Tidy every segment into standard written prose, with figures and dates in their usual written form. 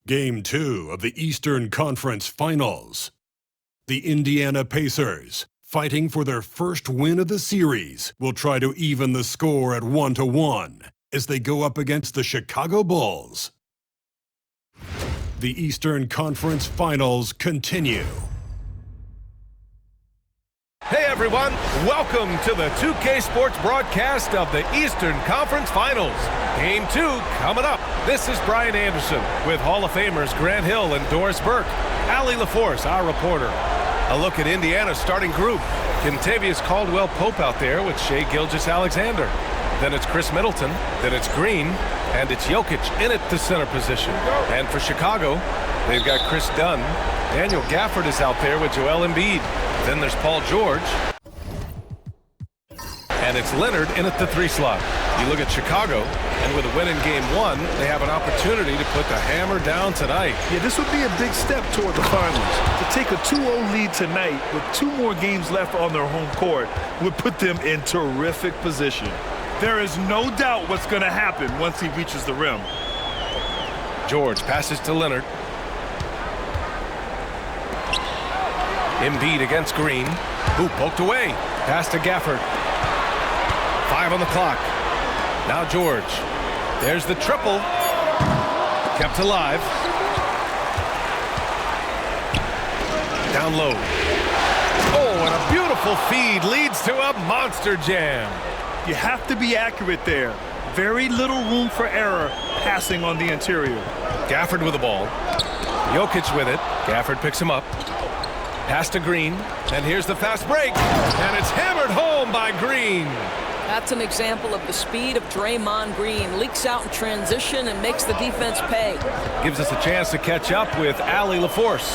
Game 2 of the Eastern Conference Finals. The Indiana Pacers, fighting for their first win of the series, will try to even the score at 1-1 as they go up against the Chicago Bulls. The Eastern Conference Finals continue. Hey everyone, welcome to the 2K Sports broadcast of the Eastern Conference Finals. Game 2 coming up. This is Brian Anderson with Hall of Famers Grant Hill and Doris Burke. Allie LaForce, our reporter. A look at Indiana's starting group. Kentavious Caldwell-Pope out there with Shai Gilgeous-Alexander. Then it's Chris Middleton, then it's Green, and it's Jokic in at the center position. And for Chicago, they've got Chris Dunn. Daniel Gafford is out there with Joel Embiid. Then there's Paul George. And it's Leonard in at the 3 slot. You look at Chicago, and with a win in Game 1, they have an opportunity to put the hammer down tonight. Yeah, this would be a big step toward the finals. To take a 2-0 lead tonight with 2 more games left on their home court would put them in terrific position. There is no doubt what's going to happen once he reaches the rim. George passes to Leonard. Embiid against Green. Who poked away. Pass to Gafford. 5 on the clock. Now George. There's the triple. Kept alive. Down low. Oh, and a beautiful feed leads to a monster jam. You have to be accurate there. Very little room for error passing on the interior. Gafford with the ball. Jokic with it. Gafford picks him up. Pass to Green, and here's the fast break, and it's hammered home by Green. That's an example of the speed of Draymond Green. Leaks out in transition and makes the defense pay. Gives us a chance to catch up with Allie LaForce.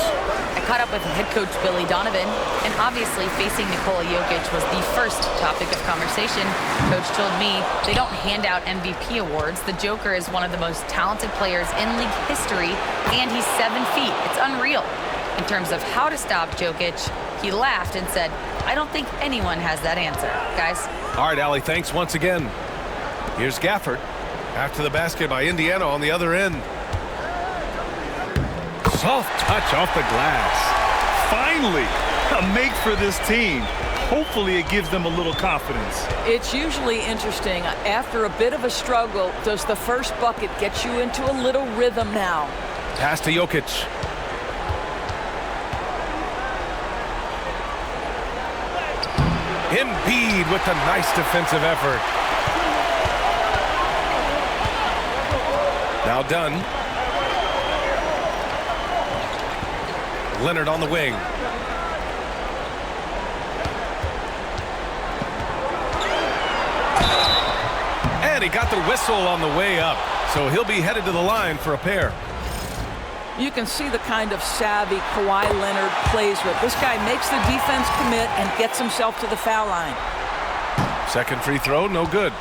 I caught up with head coach Billy Donovan, and obviously facing Nikola Jokic was the first topic of conversation. Coach told me they don't hand out MVP awards. The Joker is one of the most talented players in league history, and he's 7 feet. It's unreal. In terms of how to stop Jokic, he laughed and said, I don't think anyone has that answer, guys. All right, Allie, thanks once again. Here's Gafford. After the basket by Indiana on the other end. Soft touch off the glass. Finally, a make for this team. Hopefully it gives them a little confidence. It's usually interesting. After a bit of a struggle, does the first bucket get you into a little rhythm now? Pass to Jokic. Embiid with the nice defensive effort. Now Dunn. Leonard on the wing. And he got the whistle on the way up, so he'll be headed to the line for a pair. You can see the kind of savvy Kawhi Leonard plays with. This guy makes the defense commit and gets himself to the foul line. Second free throw, no good.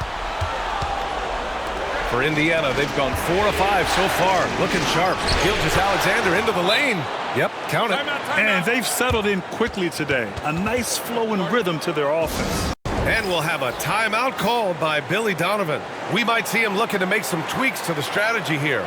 For Indiana, they've gone 4 of 5 so far. Looking sharp. Gilgeous-Alexander into the lane. Yep, count it. And they've settled in quickly today. A nice flow and rhythm to their offense. And we'll have a timeout called by Billy Donovan. We might see him looking to make some tweaks to the strategy here.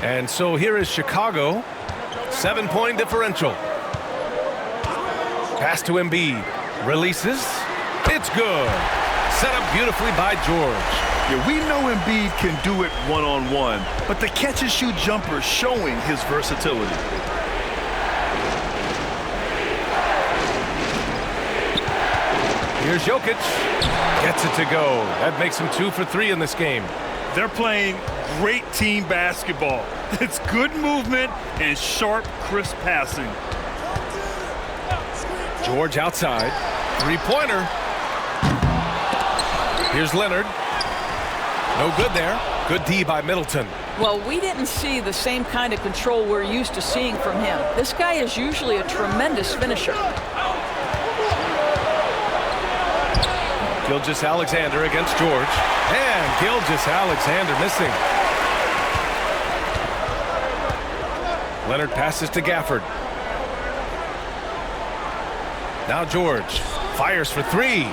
And so here is Chicago, 7-point differential. Pass to Embiid, releases, it's good. Set up beautifully by George. Yeah, we know Embiid can do it one-on-one, but the catch-and-shoot jumper showing his versatility. Here's Jokic, gets it to go. That makes him 2 for 3 in this game. They're playing great team basketball. It's good movement and sharp, crisp passing. George outside. 3-pointer. Here's Leonard. No good there. Good D by Middleton. Well, we didn't see the same kind of control we're used to seeing from him. This guy is usually a tremendous finisher. Gilgeous-Alexander against George. And Gilgeous-Alexander missing. Leonard passes to Gafford. Now George fires for three.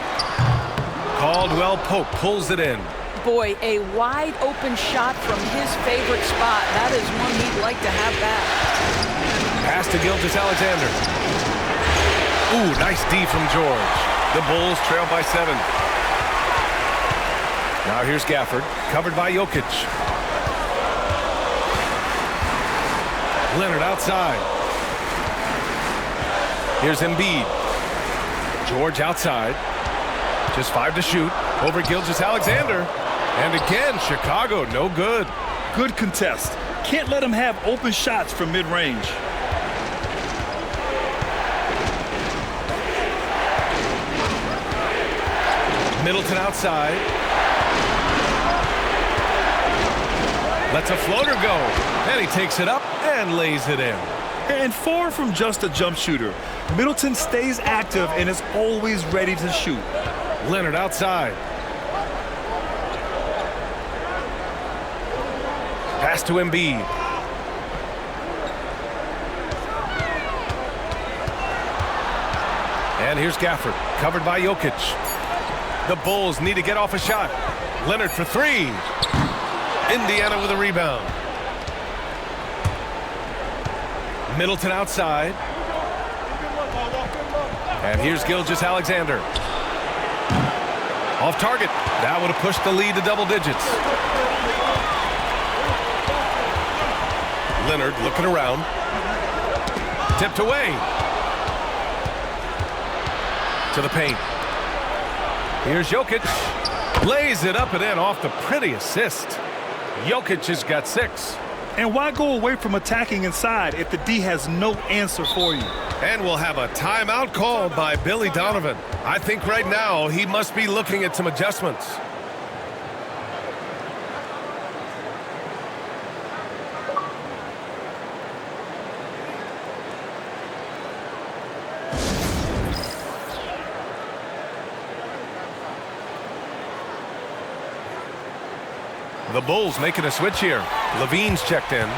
Caldwell Pope pulls it in. Boy, a wide open shot from his favorite spot. That is one he'd like to have back. Pass to Gilgeous-Alexander. Ooh, nice D from George. The Bulls trail by 7. Now here's Gafford, covered by Jokic. Leonard outside. Here's Embiid. George outside. Just 5 to shoot. Over Gilgeous-Alexander. And again, Chicago, no good. Good contest. Can't let him have open shots from mid-range. Middleton outside. Lets a floater go. And he takes it up and lays it in. And far from just a jump shooter, Middleton stays active and is always ready to shoot. Leonard outside. Pass to Embiid. And here's Gafford, covered by Jokic. The Bulls need to get off a shot. Leonard for three. Indiana with a rebound. Middleton outside. And here's Gilgeous-Alexander. Off target. That would have pushed the lead to double digits. Leonard looking around. Tipped away. To the paint. Here's Jokic. Lays it up and in off the pretty assist. Jokic has got 6. And why go away from attacking inside if the D has no answer for you? And we'll have a timeout called by Billy Donovan. I think right now he must be looking at some adjustments. The Bulls making a switch here. Levine's checked in.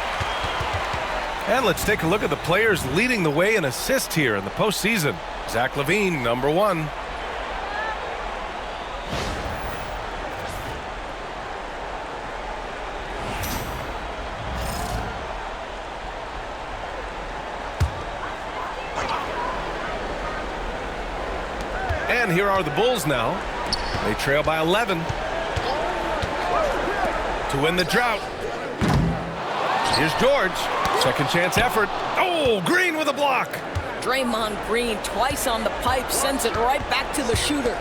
And let's take a look at the players leading the way in assists here in the postseason. Zach LaVine, number 1. And here are the Bulls now. They trail by 11. To win the drought. Here's George. Second chance effort. Oh, Green with a block. Draymond Green twice on the pipe, sends it right back to the shooter.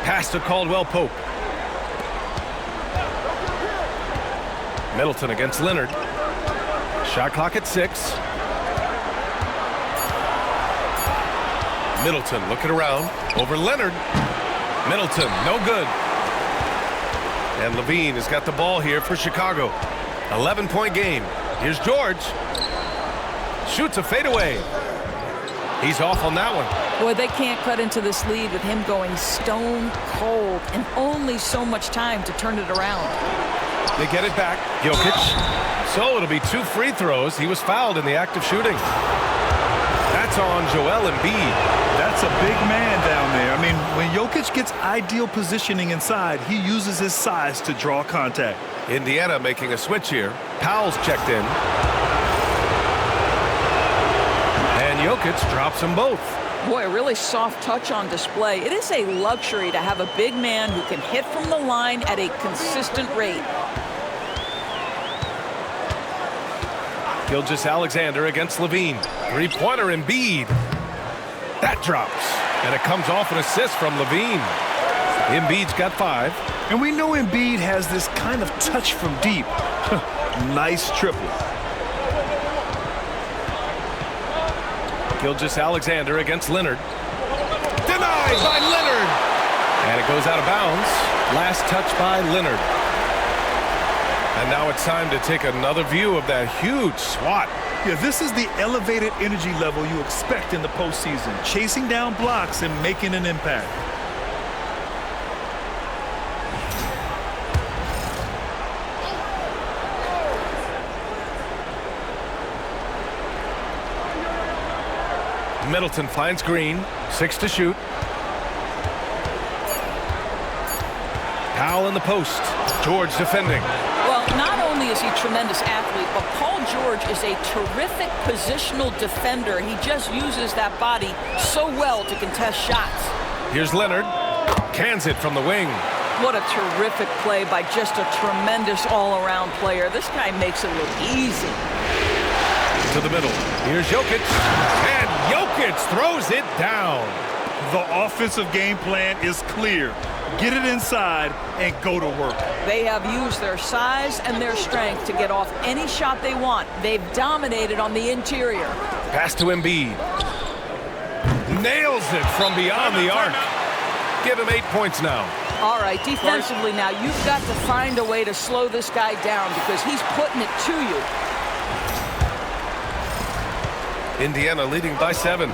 Pass to Caldwell Pope. Middleton against Leonard. Shot clock at 6. Middleton looking around. Over Leonard. Middleton, no good. And Levine has got the ball here for Chicago. 11-point game. Here's George. Shoots a fadeaway. He's off on that one. Boy, they can't cut into this lead with him going stone cold and only so much time to turn it around. They get it back. Jokic. So it'll be 2 free throws. He was fouled in the act of shooting. That's on Joel Embiid. That's a big man down there. I mean, when Jokic gets ideal positioning inside, he uses his size to draw contact. Indiana making a switch here. Powell's checked in. And Jokic drops them both. Boy, a really soft touch on display. It is a luxury to have a big man who can hit from the line at a consistent rate. Gilgeous-Alexander against Levine. Three-pointer Embiid. That drops. And it comes off an assist from Levine. Embiid's got 5. And we know Embiid has this kind of touch from deep. Nice triple. Gilgeous-Alexander against Leonard. Denied by Leonard. And it goes out of bounds. Last touch by Leonard. And now it's time to take another view of that huge swat. Yeah, this is the elevated energy level you expect in the postseason. Chasing down blocks and making an impact. Middleton finds Green. 6 to shoot. Powell in the post. George defending. Well, not only is he a tremendous athlete, but Paul George is a terrific positional defender. He just uses that body so well to contest shots. Here's Leonard. Cans it from the wing. What a terrific play by just a tremendous all-around player. This guy makes it look easy. To the middle. Here's Jokic. And Jokic throws it down. The offensive game plan is clear. Get it inside and go to work. They have used their size and their strength to get off any shot they want. They've dominated on the interior. Pass to Embiid. Nails it from beyond the arc. Give him 8 points now. All right, defensively now, you've got to find a way to slow this guy down because he's putting it to you. Indiana leading by 7.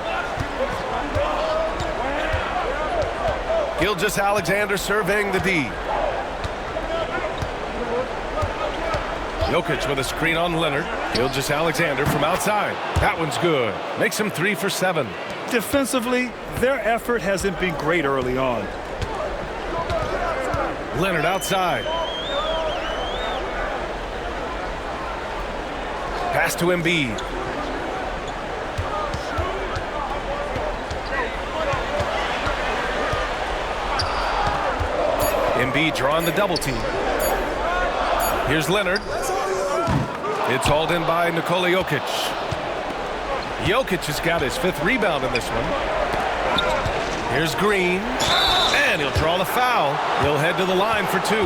Gilgeous-Alexander surveying the D. Jokic with a screen on Leonard. Gilgeous-Alexander from outside. That one's good. Makes him 3 for 7. Defensively, their effort hasn't been great early on. Leonard outside. Pass to Embiid. Embiid drawing the double team. Here's Leonard. It's hauled in by Nikola Jokic. Jokic has got his 5th rebound in this one. Here's Green. And he'll draw the foul. He'll head to the line for 2.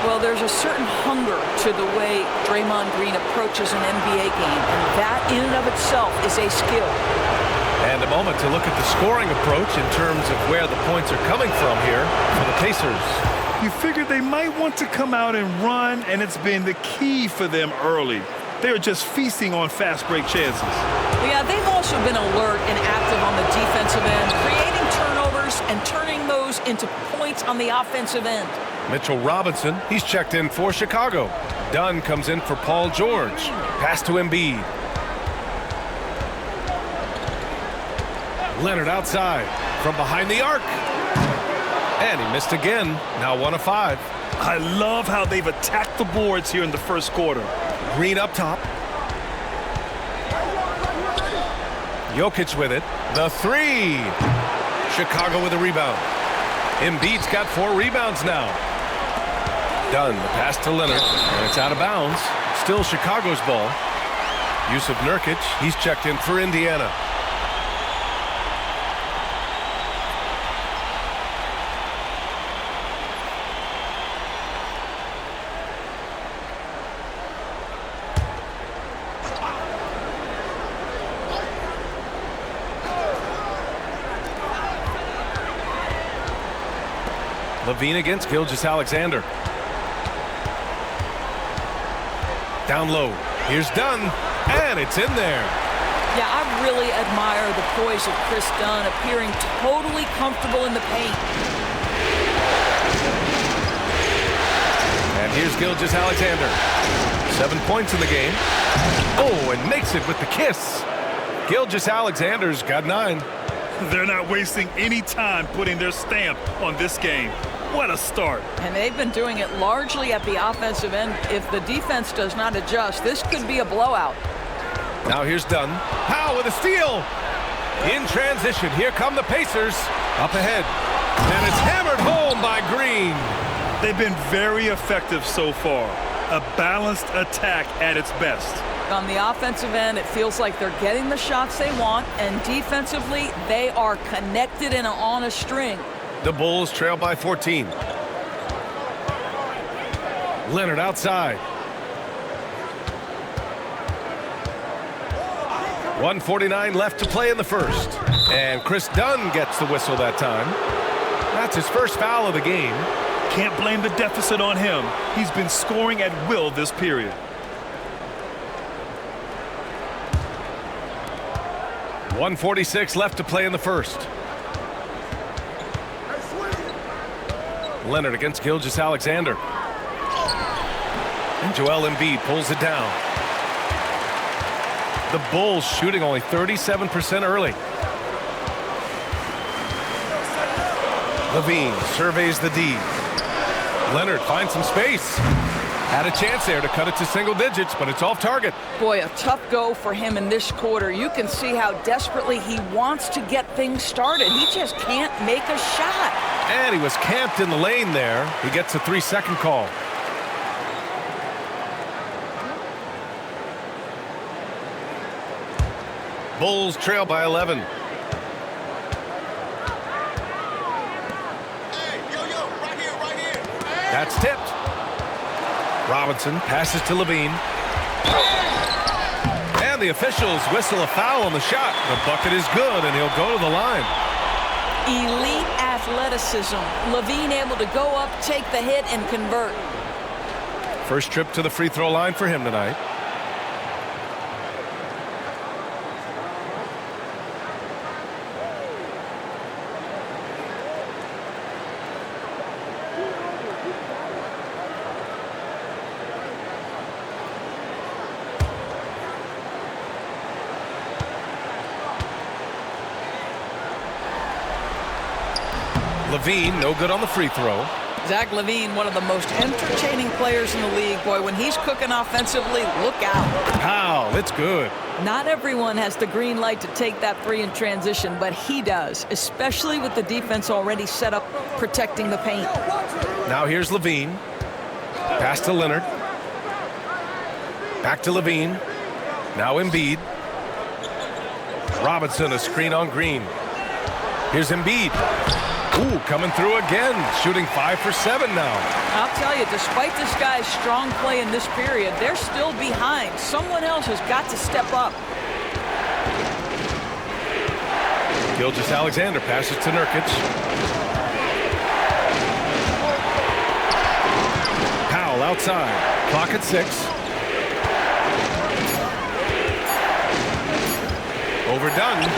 Well, there's a certain hunger to the way Draymond Green approaches an NBA game, and that in and of itself is a skill. And a moment to look at the scoring approach in terms of where the points are coming from here for the Pacers. You figured they might want to come out and run, and it's been the key for them early. They're just feasting on fast break chances. Yeah, they've also been alert and active on the defensive end, creating turnovers and turning those into points on the offensive end. Mitchell Robinson, he's checked in for Chicago. Dunn comes in for Paul George. Pass to Embiid. Leonard outside from behind the arc. And he missed again. Now 1 of 5. I love how they've attacked the boards here in the first quarter. Green up top. Jokic with it. The 3. Chicago with a rebound. Embiid's got 4 rebounds now. Dunn, the pass to Leonard, and it's out of bounds. Still Chicago's ball. Yusuf Nurkic, he's checked in for Indiana. Levine against Gilgeous-Alexander. Down low. Here's Dunn, and it's in there. Yeah, I really admire the poise of Chris Dunn, appearing totally comfortable in the paint. And here's Gilgeous-Alexander. 7 points in the game. Oh, and makes it with the kiss. Gilgeous-Alexander's got 9. They're not wasting any time putting their stamp on this game. What a start. And they've been doing it largely at the offensive end. If the defense does not adjust, this could be a blowout. Now here's Dunn. Powell with a steal. In transition, here come the Pacers. Up ahead. And it's hammered home by Green. They've been very effective so far. A balanced attack at its best. On the offensive end, it feels like they're getting the shots they want, and defensively, they are connected and on a string. The Bulls trail by 14. Leonard outside. 1:49 left to play in the first. And Chris Dunn gets the whistle that time. That's his first foul of the game. Can't blame the deficit on him. He's been scoring at will this period. .146 left to play in the first. Leonard against Gilgeous-Alexander. And Joel Embiid pulls it down. The Bulls shooting only 37% early. Levine surveys the D. Leonard finds some space. Had a chance there to cut it to single digits, but it's off target. Boy, a tough go for him in this quarter. You can see how desperately he wants to get things started. He just can't make a shot. And he was camped in the lane there. He gets a 3-second call. Bulls trail by 11. That's tipped. Robinson passes to Levine. And the officials whistle a foul on the shot. The bucket is good, and he'll go to the line. Elite athleticism. Levine able to go up, take the hit, and convert. First trip to the free throw line for him tonight. Levine, no good on the free throw. Zach LaVine, one of the most entertaining players in the league. Boy, when he's cooking offensively, look out. Wow, it's good. Not everyone has the green light to take that three in transition, but he does, especially with the defense already set up protecting the paint. Now here's Levine. Pass to Leonard. Back to Levine. Now Embiid. Robinson, a screen on Green. Here's Embiid. Ooh, coming through again, shooting 5 for 7 now. I'll tell you, despite this guy's strong play in this period, they're still behind. Someone else has got to step up. Gilgeous-Alexander passes to Nurkic. Powell outside. Clock at 6. Overdone.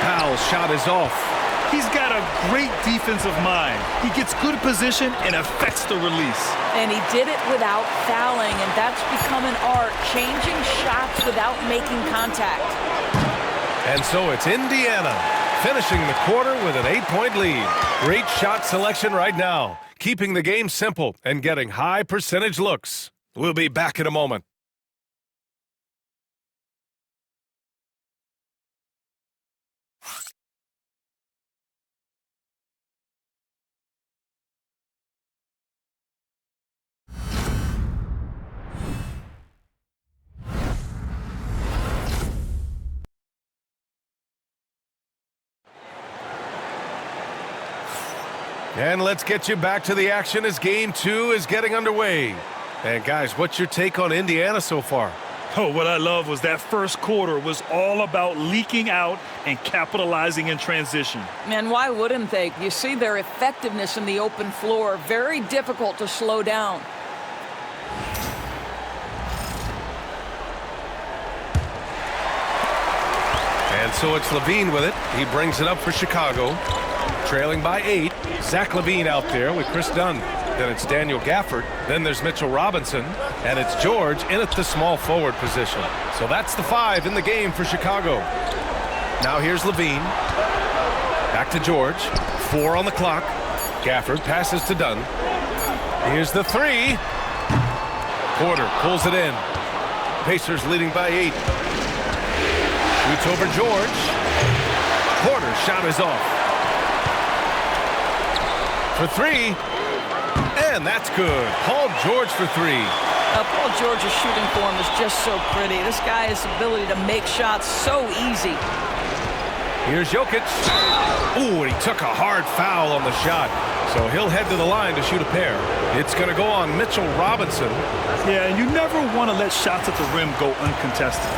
Powell's shot is off. He's got a great defensive mind. He gets good position and affects the release. And he did it without fouling, and that's become an art, changing shots without making contact. And so it's Indiana finishing the quarter with an 8-point lead. Great shot selection right now, keeping the game simple and getting high percentage looks. We'll be back in a moment. And let's get you back to the action as Game 2 is getting underway. And guys, what's your take on Indiana so far? Oh, what I love was that first quarter was all about leaking out and capitalizing in transition. And why wouldn't they? You see their effectiveness in the open floor. Very difficult to slow down. And so it's Levine with it. He brings it up for Chicago. Trailing by 8. Zach LaVine out there with Chris Dunn. Then it's Daniel Gafford. Then there's Mitchell Robinson. And it's George in at the small forward position. So that's the 5 in the game for Chicago. Now here's LaVine. Back to George. 4 on the clock. Gafford passes to Dunn. Here's the 3. Porter pulls it in. Pacers leading by 8. Shoots over George. Porter's shot is off. For 3, and that's good. Paul George for 3. Paul George's shooting form is just so pretty. This guy's ability to make shots so easy. Here's Jokic. Ooh, and he took a hard foul on the shot. So he'll head to the line to shoot a pair. It's going to go on Mitchell Robinson. Yeah, and you never want to let shots at the rim go uncontested.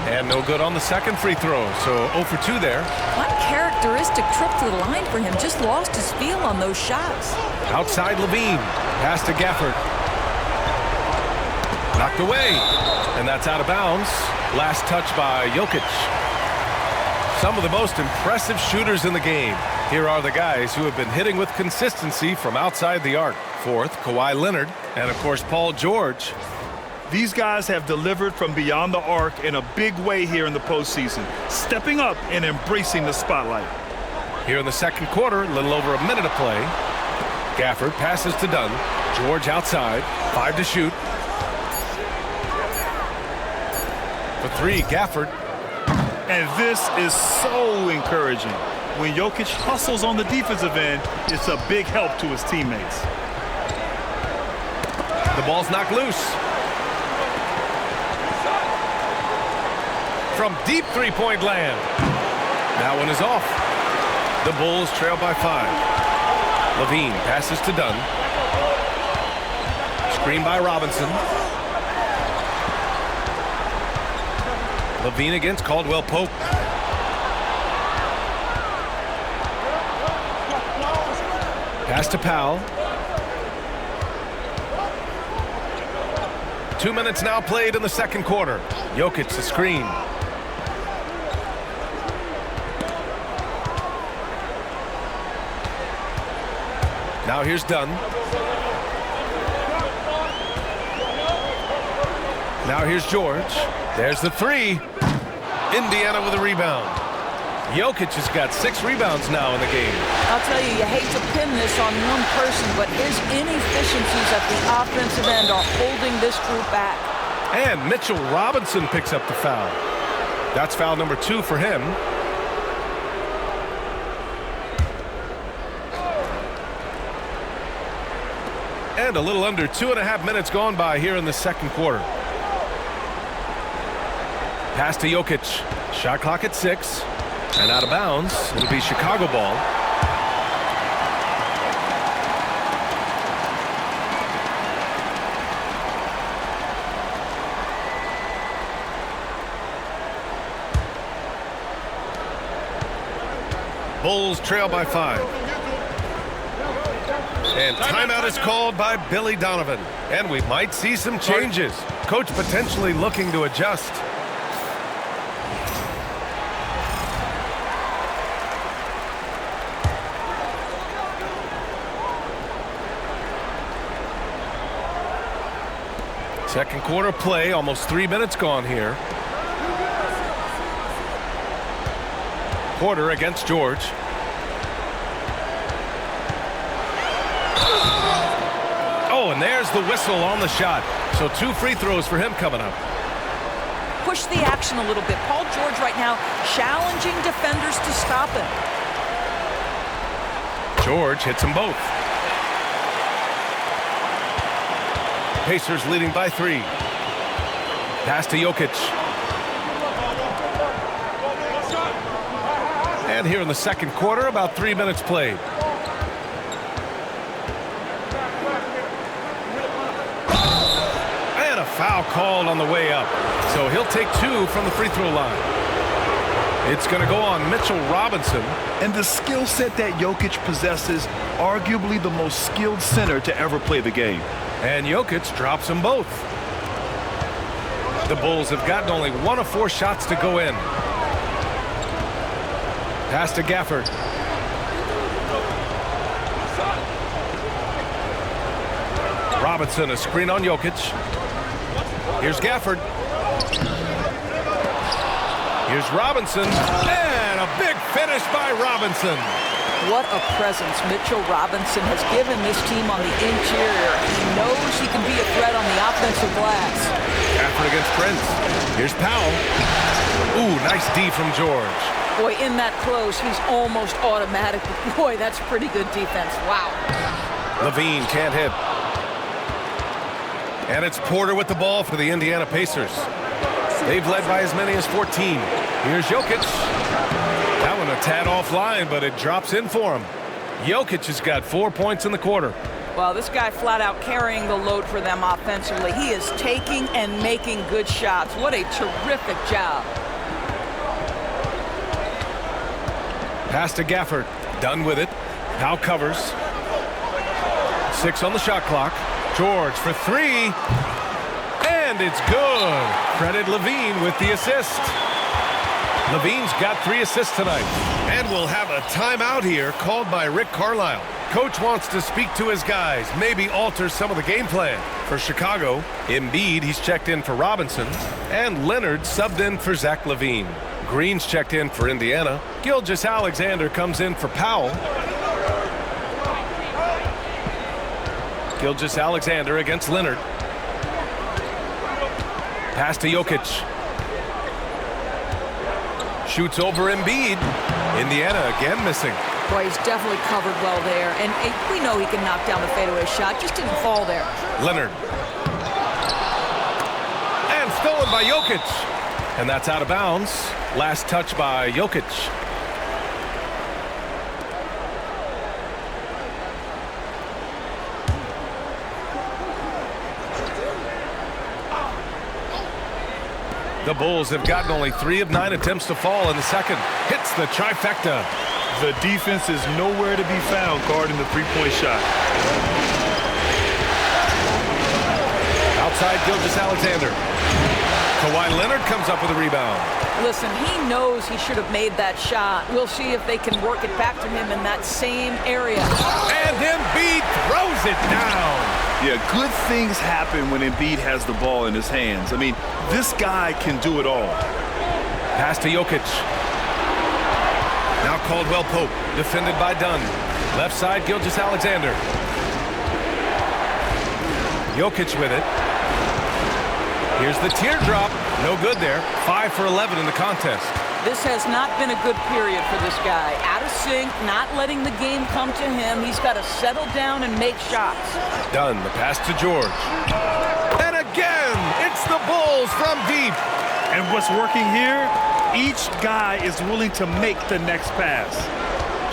And no good on the second free throw, so 0 for 2 there. Uncharacteristic trip to the line for him. Just lost his feel on those shots. Outside Levine. Pass to Gafford. Knocked away. And that's out of bounds. Last touch by Jokic. Some of the most impressive shooters in the game. Here are the guys who have been hitting with consistency from outside the arc. Fourth, Kawhi Leonard. And, of course, Paul George. These guys have delivered from beyond the arc in a big way here in the postseason, stepping up and embracing the spotlight. Here in the second quarter, a little over a minute to play. Gafford passes to Dunn. George outside, 5 to shoot. For 3, Gafford. And this is so encouraging. When Jokic hustles on the defensive end, it's a big help to his teammates. The ball's knocked loose. From deep three-point land. That one is off. The Bulls trail by 5. Levine passes to Dunn. Screen by Robinson. Levine against Caldwell Pope. Pass to Powell. 2 minutes now played in the second quarter. Jokic the screen. Now here's Dunn. Now here's George. There's the 3. Indiana with a rebound. Jokic has got 6 rebounds now in the game. I'll tell you, you hate to pin this on one person, but his inefficiencies at the offensive end are holding this group back. And Mitchell Robinson picks up the foul. That's foul number 2 for him. And a little under 2.5 minutes gone by here in the second quarter. Pass to Jokic. Shot clock at 6. And out of bounds. It'll be Chicago ball. Bulls trail by 5. And timeout is called by Billy Donovan. And we might see some changes. Coach potentially looking to adjust. Second quarter play, almost 3 minutes gone here. Porter against George. Oh, and there's the whistle on the shot. So 2 free throws for him coming up. Push the action a little bit. Paul George right now challenging defenders to stop him. George hits them both. Pacers leading by 3. Pass to Jokic. And here in the second quarter, about 3 minutes played. And a foul called on the way up. So he'll take 2 from the free throw line. It's going to go on Mitchell Robinson. And the skill set that Jokic possesses, arguably the most skilled center to ever play the game. And Jokic drops them both. The Bulls have gotten only 1 of 4 shots to go in. Pass to Gafford. Robinson, a screen on Jokic. Here's Gafford. Here's Robinson. And a big finish by Robinson. What a presence Mitchell Robinson has given this team on the interior. He knows he can be a threat on the offensive glass. Gafford against Prince. Here's Powell. Ooh, nice D from George. Boy, in that close, he's almost automatic. Boy, that's pretty good defense. Wow. Levine can't hit. And it's Porter with the ball for the Indiana Pacers. They've led by as many as 14. Here's Jokic. That one a tad offline, but it drops in for him. Jokic has got 4 points in the quarter. Well, this guy flat out carrying the load for them offensively. He is taking and making good shots. What a terrific job. Pass to Gafford. Done with it. Now covers. 6 on the shot clock. George for 3. And it's good. Credit Levine with the assist. Levine's got 3 assists tonight. And we'll have a timeout here called by Rick Carlisle. Coach wants to speak to his guys, maybe alter some of the game plan. For Chicago, Embiid, he's checked in for Robinson, and Leonard subbed in for Zach LaVine. Green's checked in for Indiana. Gilgeous-Alexander comes in for Powell. Gilgeous-Alexander against Leonard. Pass to Jokic. Shoots over Embiid. Indiana again missing. Boy, he's definitely covered well there. And we know he can knock down the fadeaway shot. Just didn't fall there. Leonard. And stolen by Jokic. And that's out of bounds. Last touch by Jokic. The Bulls have gotten only 3 of 9 attempts to fall in the second. Hits the trifecta. The defense is nowhere to be found guarding the three-point shot. Outside Gilgeous-Alexander. Kawhi Leonard comes up with a rebound. Listen, he knows he should have made that shot. We'll see if they can work it back to him in that same area. And Embiid throws it down. Yeah, good things happen when Embiid has the ball in his hands. I mean, this guy can do it all. Pass to Jokic. Now Caldwell Pope, defended by Dunn. Left side, Gilgeous-Alexander. Jokic with it. Here's the teardrop. No good there. 5 for 11 in the contest. This has not been a good period for this guy. Out of sync, not letting the game come to him. He's got to settle down and make shots. Dunn, the pass to George. And again, it's the Bulls from deep. And what's working here? Each guy is willing to make the next pass.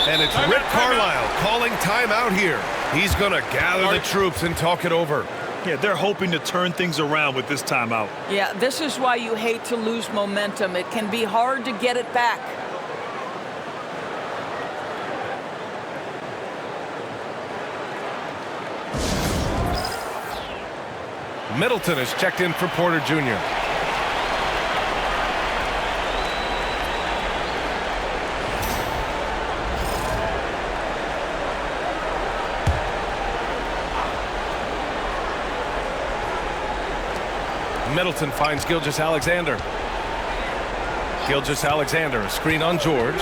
And it's Rick Carlisle calling timeout here. He's going to gather the troops and talk it over. Yeah, they're hoping to turn things around with this timeout. Yeah, this is why you hate to lose momentum. It can be hard to get it back. Middleton is checked in for Porter Jr. Middleton finds Gilgeous-Alexander. Gilgeous-Alexander, a screen on George.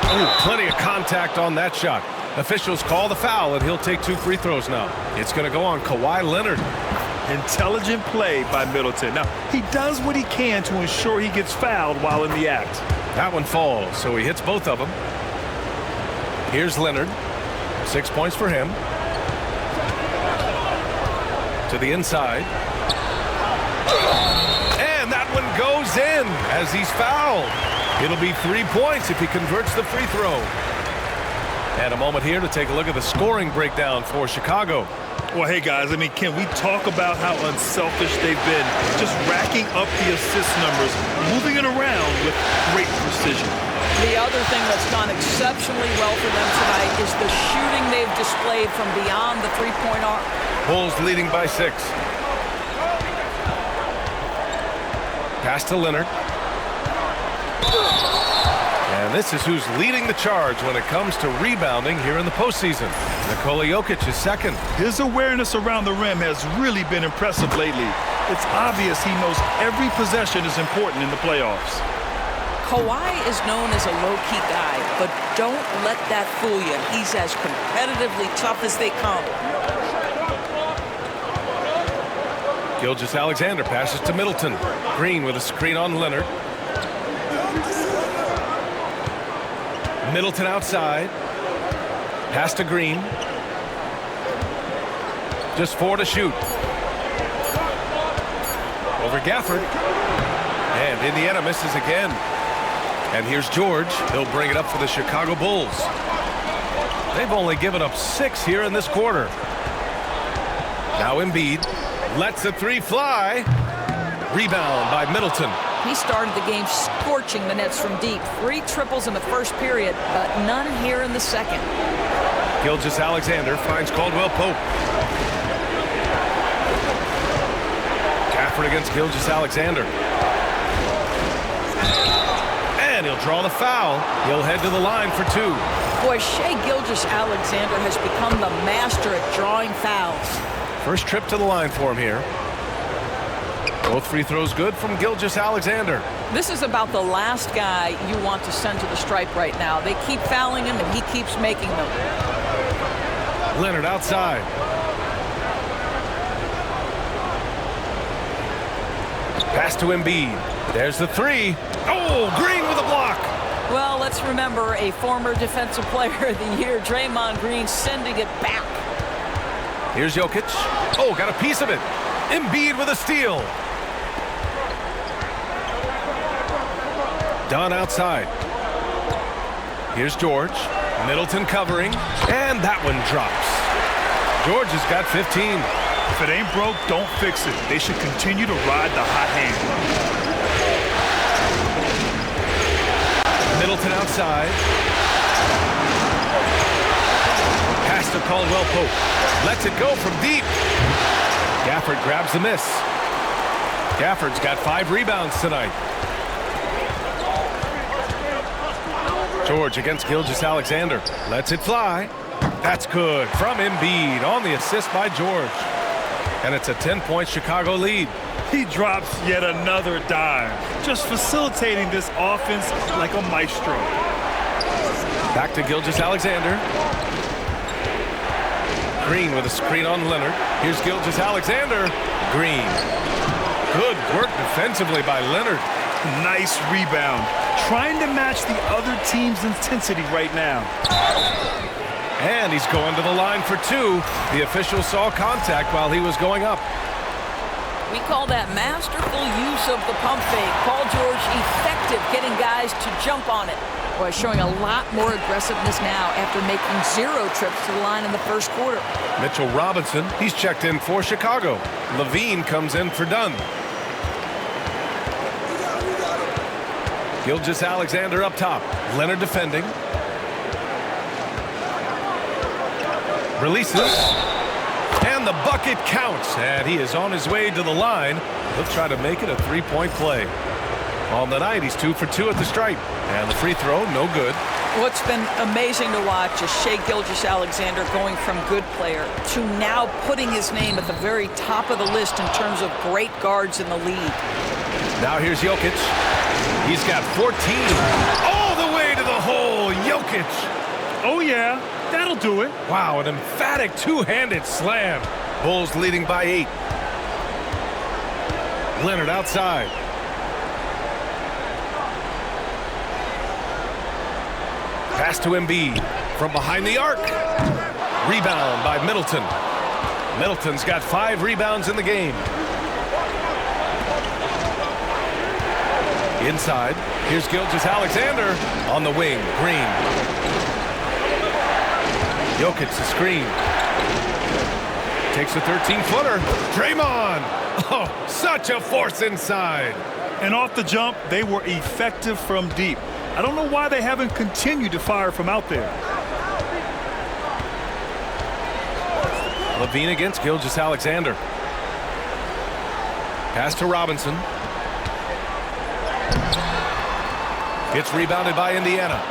Ooh, plenty of contact on that shot. Officials call the foul, and he'll take 2 free throws now. It's going to go on Kawhi Leonard. Intelligent play by Middleton. Now, he does what he can to ensure he gets fouled while in the act. That one falls, so he hits both of them. Here's Leonard. 6 points for him. To the inside. And that one goes in as he's fouled. It'll be 3 points if he converts the free throw. And a moment here to take a look at the scoring breakdown for Chicago. Well, hey, guys, I mean, can we talk about how unselfish they've been? Just racking up the assist numbers, moving it around with great precision. The other thing that's gone exceptionally well for them tonight is the shooting they've displayed from beyond the three-point arc. Bulls leading by 6. Pass to Leonard. And this is who's leading the charge when it comes to rebounding here in the postseason. Nikola Jokic is second. His awareness around the rim has really been impressive lately. It's obvious he knows every possession is important in the playoffs. Kawhi is known as a low-key guy, but don't let that fool you. He's as competitively tough as they come. Gilgeous-Alexander passes to Middleton. Green with a screen on Leonard. Middleton outside. Pass to Green. Just 4 to shoot. Over Gafford. And Indiana misses again. And here's George. He'll bring it up for the Chicago Bulls. They've only given up 6 here in this quarter. Now Embiid lets the 3 fly. Rebound by Middleton. He started the game scorching the Nets from deep. 3 triples in the first period, but none here in the second. Gilgeous-Alexander finds Caldwell Pope. Gafford against Gilgeous-Alexander. And he'll draw the foul. He'll head to the line for 2. Boy, Shai Gilgeous-Alexander has become the master at drawing fouls. First trip to the line for him here. Both free throws good from Gilgeous-Alexander. This is about the last guy you want to send to the stripe right now. They keep fouling him, and he keeps making them. Leonard outside. Pass to Embiid. There's the three. Oh, Green with a block. Well, let's remember a former Defensive Player of the Year, Draymond Green, sending it back. Here's Jokic. Oh, got a piece of it. Embiid with a steal. Dunn outside. Here's George. Middleton covering. And that one drops. George has got 15. If it ain't broke, don't fix it. They should continue to ride the hot hand. Middleton outside. Pass to Caldwell Pope. Lets it go from deep. Gafford grabs the miss. Gafford's got 5 rebounds tonight. George against Gilgeous-Alexander. Lets it fly. That's good from Embiid on the assist by George. And it's a 10-point Chicago lead. He drops yet another dime, just facilitating this offense like a maestro. Back to Gilgeous-Alexander. Green with a screen on Leonard. Here's Gilgeous-Alexander. Green. Good work defensively by Leonard. Nice rebound. Trying to match the other team's intensity right now. And he's going to the line for 2. The official saw contact while he was going up. We call that masterful use of the pump fake. Paul George effective getting guys to jump on it. Boy, showing a lot more aggressiveness now after making 0 trips to the line in the first quarter. Mitchell Robinson, he's checked in for Chicago. Levine comes in for Dunn. Gilgeous-Alexander up top. Leonard defending. Releases. And the bucket counts. And he is on his way to the line. He'll try to make it a 3-point play. On the night, he's 2 for 2 at the stripe. And the free throw, no good. What's been amazing to watch is Shai Gilgeous-Alexander going from good player to now putting his name at the very top of the list in terms of great guards in the league. Now here's Jokic. He's got 14. All the way to the hole. Jokic. Oh, yeah. That'll do it. Wow, an emphatic two-handed slam. Bulls leading by 8. Leonard outside. Pass to Embiid from behind the arc. Rebound by Middleton. Middleton's got 5 rebounds in the game. Inside, here's Gilgeous-Alexander on the wing. Green. Jokic the screen. Takes a 13-footer. Draymond. Oh, such a force inside. And off the jump, they were effective from deep. I don't know why they haven't continued to fire from out there. Levine against Gilgeous-Alexander. Pass to Robinson. Gets rebounded by Indiana.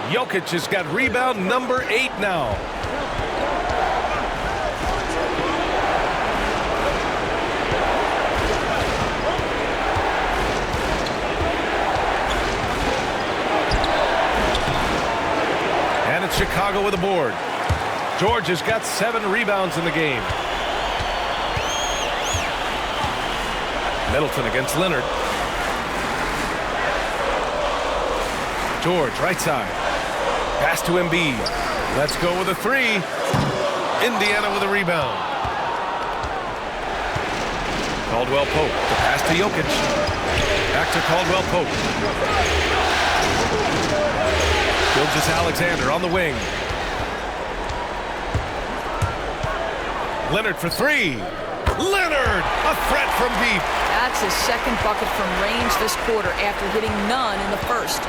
Jokic has got rebound number 8 now. And it's Chicago with a board. George has got 7 rebounds in the game. Middleton against Leonard. George, right side. Pass to Embiid. Let's go with a 3. Indiana with a rebound. Caldwell Pope. The pass to Jokic. Back to Caldwell Pope. Gilgeous-Alexander on the wing. Leonard for 3. Leonard! A threat from deep. That's his second bucket from range this quarter after hitting none in the first.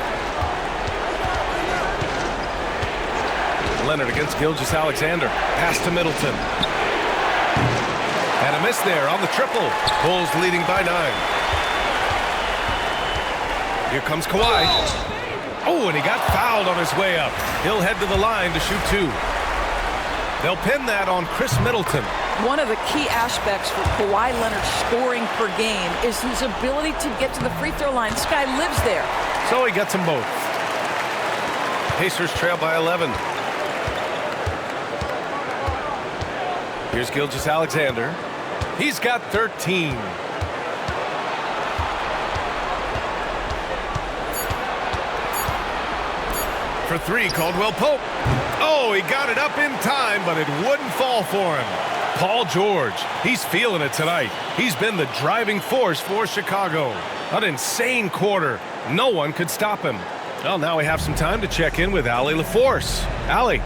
Leonard against Gilgeous-Alexander. Pass to Middleton. And a miss there on the triple. Bulls leading by 9. Here comes Kawhi. Oh, and he got fouled on his way up. He'll head to the line to shoot 2. They'll pin that on Chris Middleton. One of the key aspects for Kawhi Leonard's scoring per game is his ability to get to the free throw line. This guy lives there. So he gets them both. Pacers trail by 11. Here's Gilgeous-Alexander. He's got 13. For 3, Caldwell Pope. Oh, he got it up in time, but it wouldn't fall for him. Paul George, he's feeling it tonight. He's been the driving force for Chicago. An insane quarter. No one could stop him. Well, now we have some time to check in with Allie LaForce. Allie.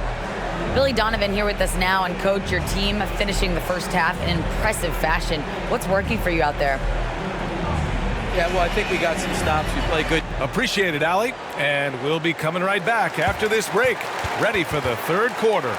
Billy Donovan here with us now, and coach, your team finishing the first half in impressive fashion. What's working for you out there? Yeah, well, I think we got some stops. We played good. Appreciate it, Allie. And we'll be coming right back after this break, ready for the third quarter.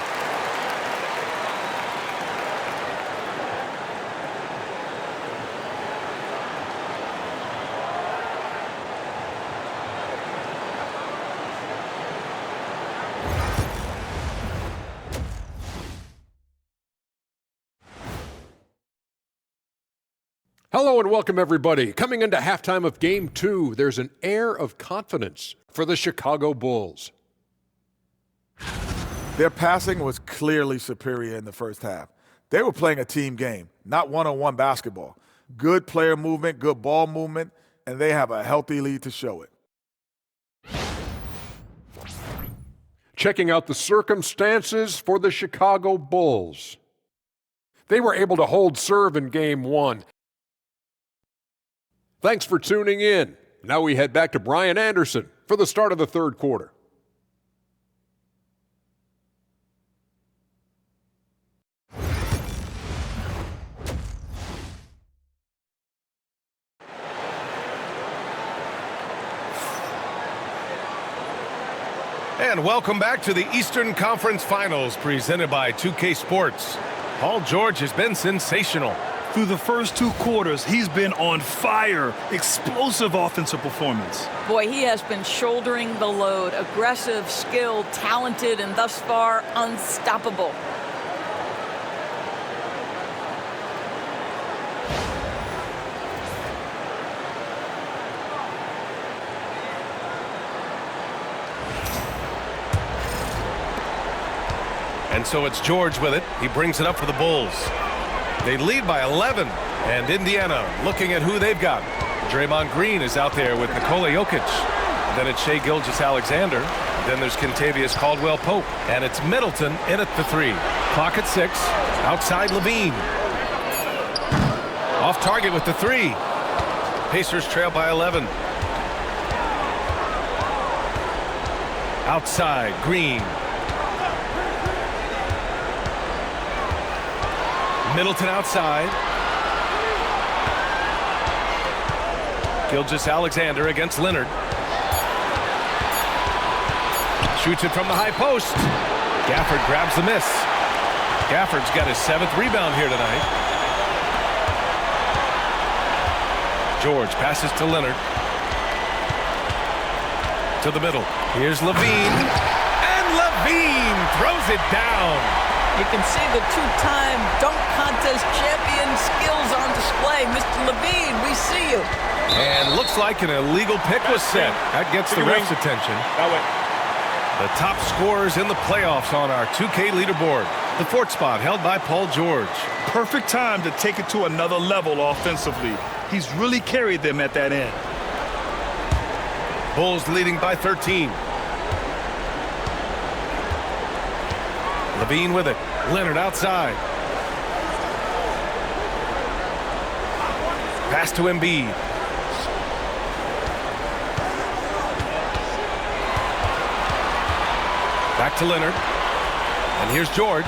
Hello and welcome, everybody. Coming into halftime of Game 2, there's an air of confidence for the Chicago Bulls. Their passing was clearly superior in the first half. They were playing a team game, not one-on-one basketball. Good player movement, good ball movement, and they have a healthy lead to show it. Checking out the circumstances for the Chicago Bulls. They were able to hold serve in Game 1. Thanks for tuning in. Now we head back to Brian Anderson for the start of the third quarter. And welcome back to the Eastern Conference Finals presented by 2K Sports. Paul George has been sensational. Through the first 2 quarters, he's been on fire. Explosive offensive performance. Boy, he has been shouldering the load. Aggressive, skilled, talented, and thus far unstoppable. And so it's George with it. He brings it up for the Bulls. They lead by 11, and Indiana looking at who they've got. Draymond Green is out there with Nikola Jokic. Then it's Shai Gilgeous-Alexander. Then there's Kentavious Caldwell-Pope. And it's Middleton in at the 3. Clock at 6. Outside Levine. Off target with the 3. Pacers trail by 11. Outside Green. Middleton outside. Gilgeous-Alexander against Leonard. Shoots it from the high post. Gafford grabs the miss. Gafford's got his 7th rebound here tonight. George passes to Leonard. To the middle. Here's Levine. And Levine throws it down. You can see the 2-time dunk contest champion skills on display. Mr. Levine, we see you. And looks like an illegal pick was set. That gets the ref's attention. The top scorers in the playoffs on our 2K leaderboard. The 4th spot held by Paul George. Perfect time to take it to another level offensively. He's really carried them at that end. Bulls leading by 13. Levine with it. Leonard outside. Pass to Embiid. Back to Leonard. And here's George.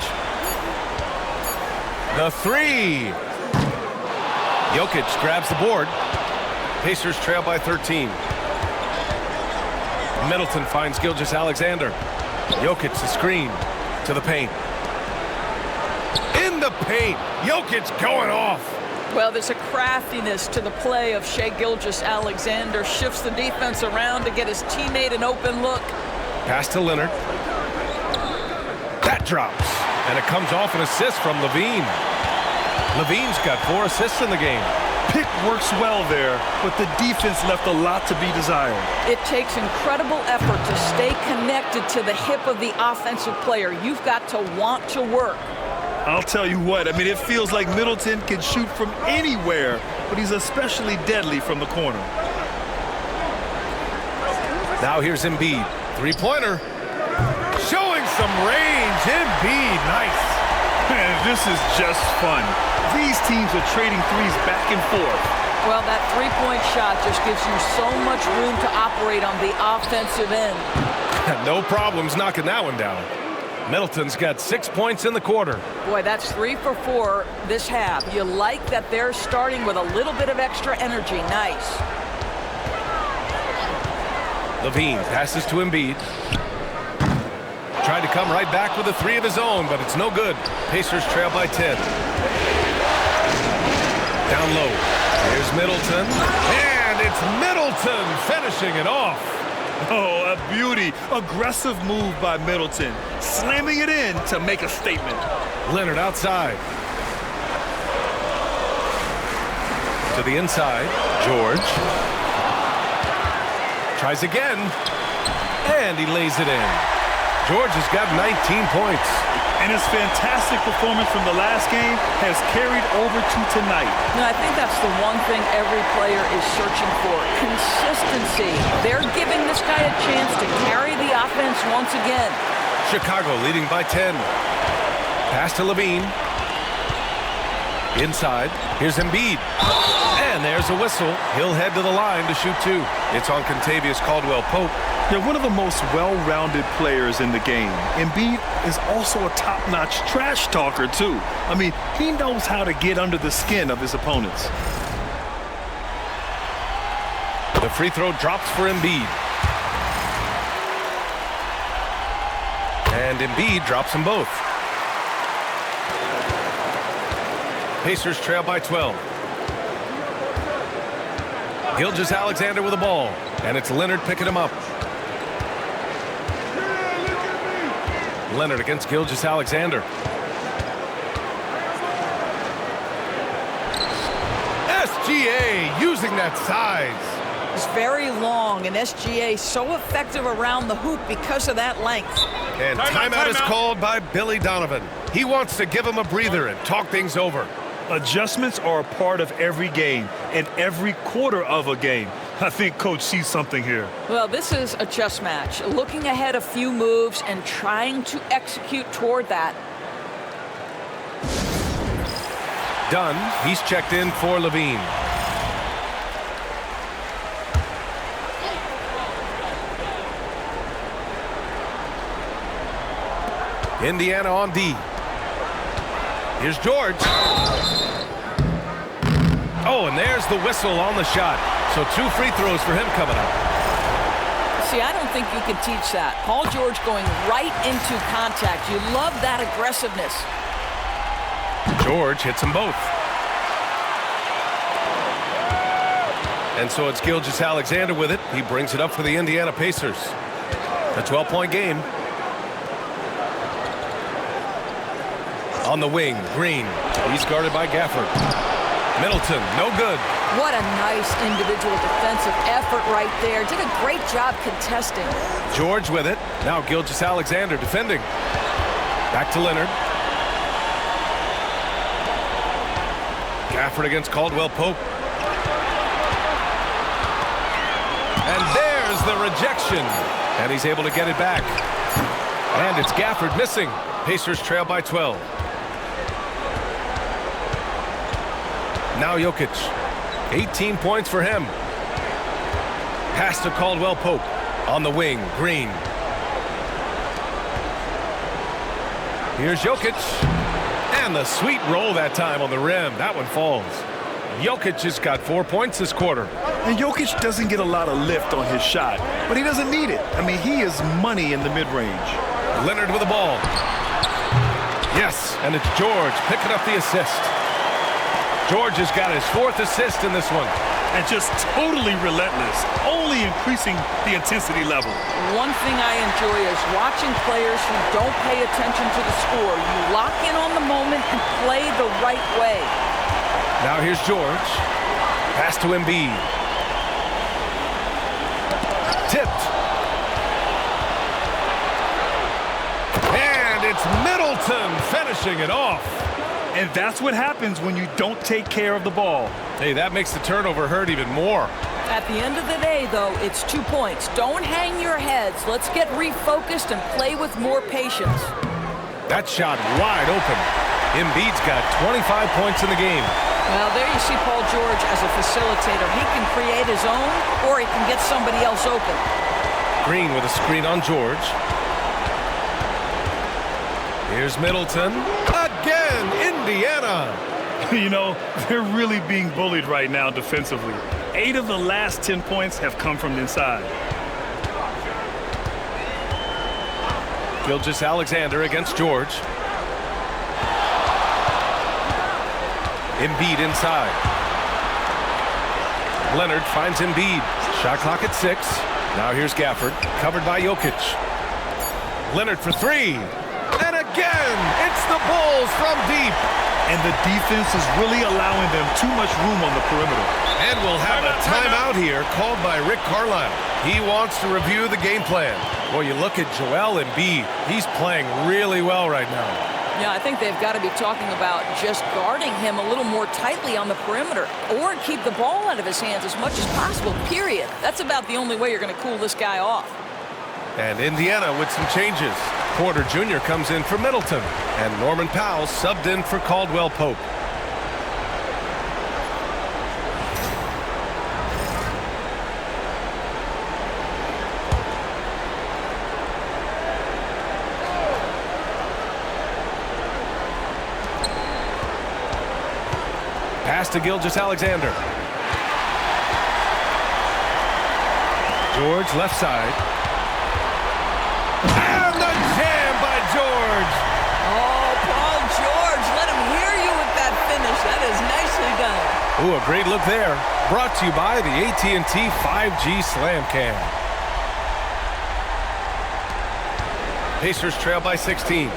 The 3. Jokic grabs the board. Pacers trail by 13. Middleton finds Gilgeous-Alexander. Jokic the screen to the paint. In the paint. Jokic going off. Well, there's a craftiness to the play of Shai Gilgeous-Alexander. Shifts the defense around to get his teammate an open look. Pass to Leonard. That drops. And it comes off an assist from Levine. Levine's got 4 assists in the game. Pick works well there, but the defense left a lot to be desired. It takes incredible effort to stay connected to the hip of the offensive player. You've got to want to work. I'll tell you what, I mean, it feels like Middleton can shoot from anywhere, but he's especially deadly from the corner. Now here's Embiid. Three-pointer. Showing some range. Embiid, nice. Man, this is just fun. These teams are trading threes back and forth. Well, that three-point shot just gives you so much room to operate on the offensive end. No problems knocking that one down. Middleton's got 6 points in the quarter. Boy, that's 3 for 4 this half. You like that they're starting with a little bit of extra energy. Nice. Levine passes to Embiid. Tried to come right back with a 3 of his own, but it's no good. Pacers trail by 10. Down low. Here's Middleton. And it's Middleton finishing it off. Oh, a beauty. Aggressive move by Middleton. Slamming it in to make a statement. Leonard outside. To the inside. George. Tries again. And he lays it in. George has got 19 points. And his fantastic performance from the last game has carried over to tonight. Now, I think that's the one thing every player is searching for. Consistency. They're giving this guy a chance to carry the offense once again. Chicago leading by 10. Pass to Levine. Inside. Here's Embiid. And there's a whistle. He'll head to the line to shoot 2. It's on Kentavious Caldwell-Pope. They're one of the most well-rounded players in the game. Embiid is also a top-notch trash talker, too. I mean, he knows how to get under the skin of his opponents. The free throw drops for Embiid. And Embiid drops them both. Pacers trail by 12. Gilgeous-Alexander with the ball. And it's Leonard picking him up. Leonard against Gilgeous-Alexander. SGA using that size. It's very long, and SGA so effective around the hoop because of that length. And timeout is called by Billy Donovan. He wants to give him a breather and talk things over. Adjustments are a part of every game and every quarter of a game. I think Coach sees something here. Well, this is a chess match. Looking ahead a few moves and trying to execute toward that. Dunn, he's checked in for Levine. Indiana on D. Here's George. Oh, and there's the whistle on the shot. So 2 free throws for him coming up. See, I don't think you can teach that. Paul George going right into contact. You love that aggressiveness. George hits them both. And so it's Gilgeous-Alexander with it. He brings it up for the Indiana Pacers. A 12-point game. On the wing, Green. He's guarded by Gafford. Middleton, no good. What a nice individual defensive effort right there. Did a great job contesting. George with it. Now Gilgeous-Alexander defending. Back to Leonard. Gafford against Caldwell-Pope. And there's the rejection. And he's able to get it back. And it's Gafford missing. Pacers trail by 12. Now Jokic. 18 points for him. Pass to Caldwell-Pope. On the wing, Green. Here's Jokic. And the sweet roll that time on the rim. That one falls. Jokic has got 4 points this quarter. And Jokic doesn't get a lot of lift on his shot, but he doesn't need it. I mean, he is money in the mid-range. Leonard with the ball. Yes, and it's George picking up the assist. George has got his 4th assist in this one. And just totally relentless, only increasing the intensity level. One thing I enjoy is watching players who don't pay attention to the score. You lock in on the moment and play the right way. Now here's George. Pass to Embiid. Tipped. And it's Middleton finishing it off. And that's what happens when you don't take care of the ball. Hey, that makes the turnover hurt even more. At the end of the day, though, it's 2 points. Don't hang your heads. Let's get refocused and play with more patience. That shot wide open. Embiid's got 25 points in the game. Well, there you see Paul George as a facilitator. He can create his own, or he can get somebody else open. Green with a screen on George. Here's Middleton. Again, Indiana. You know, they're really being bullied right now defensively. 8 of the last 10 points have come from inside. Gilgeous-Alexander against George. Embiid inside. Leonard finds Embiid. Shot clock at 6. Now here's Gafford, covered by Jokic. Leonard for 3. And again, it's the Bulls from deep. And the defense is really allowing them too much room on the perimeter. And we'll have a timeout here called by Rick Carlisle. He wants to review the game plan. Well, you look at Joel Embiid. He's playing really well right now. Yeah, I think they've got to be talking about just guarding him a little more tightly on the perimeter or keep the ball out of his hands as much as possible, period. That's about the only way you're going to cool this guy off. And Indiana with some changes. Porter Jr. comes in for Middleton, and Norman Powell subbed in for Caldwell Pope. Pass to Gilgeous-Alexander. George left side. And the jam by George. Oh, Paul George, let him hear you with that finish. That is nicely done. Ooh, a great look there. Brought to you by the AT&T 5G Slam Cam. Pacers trail by 16.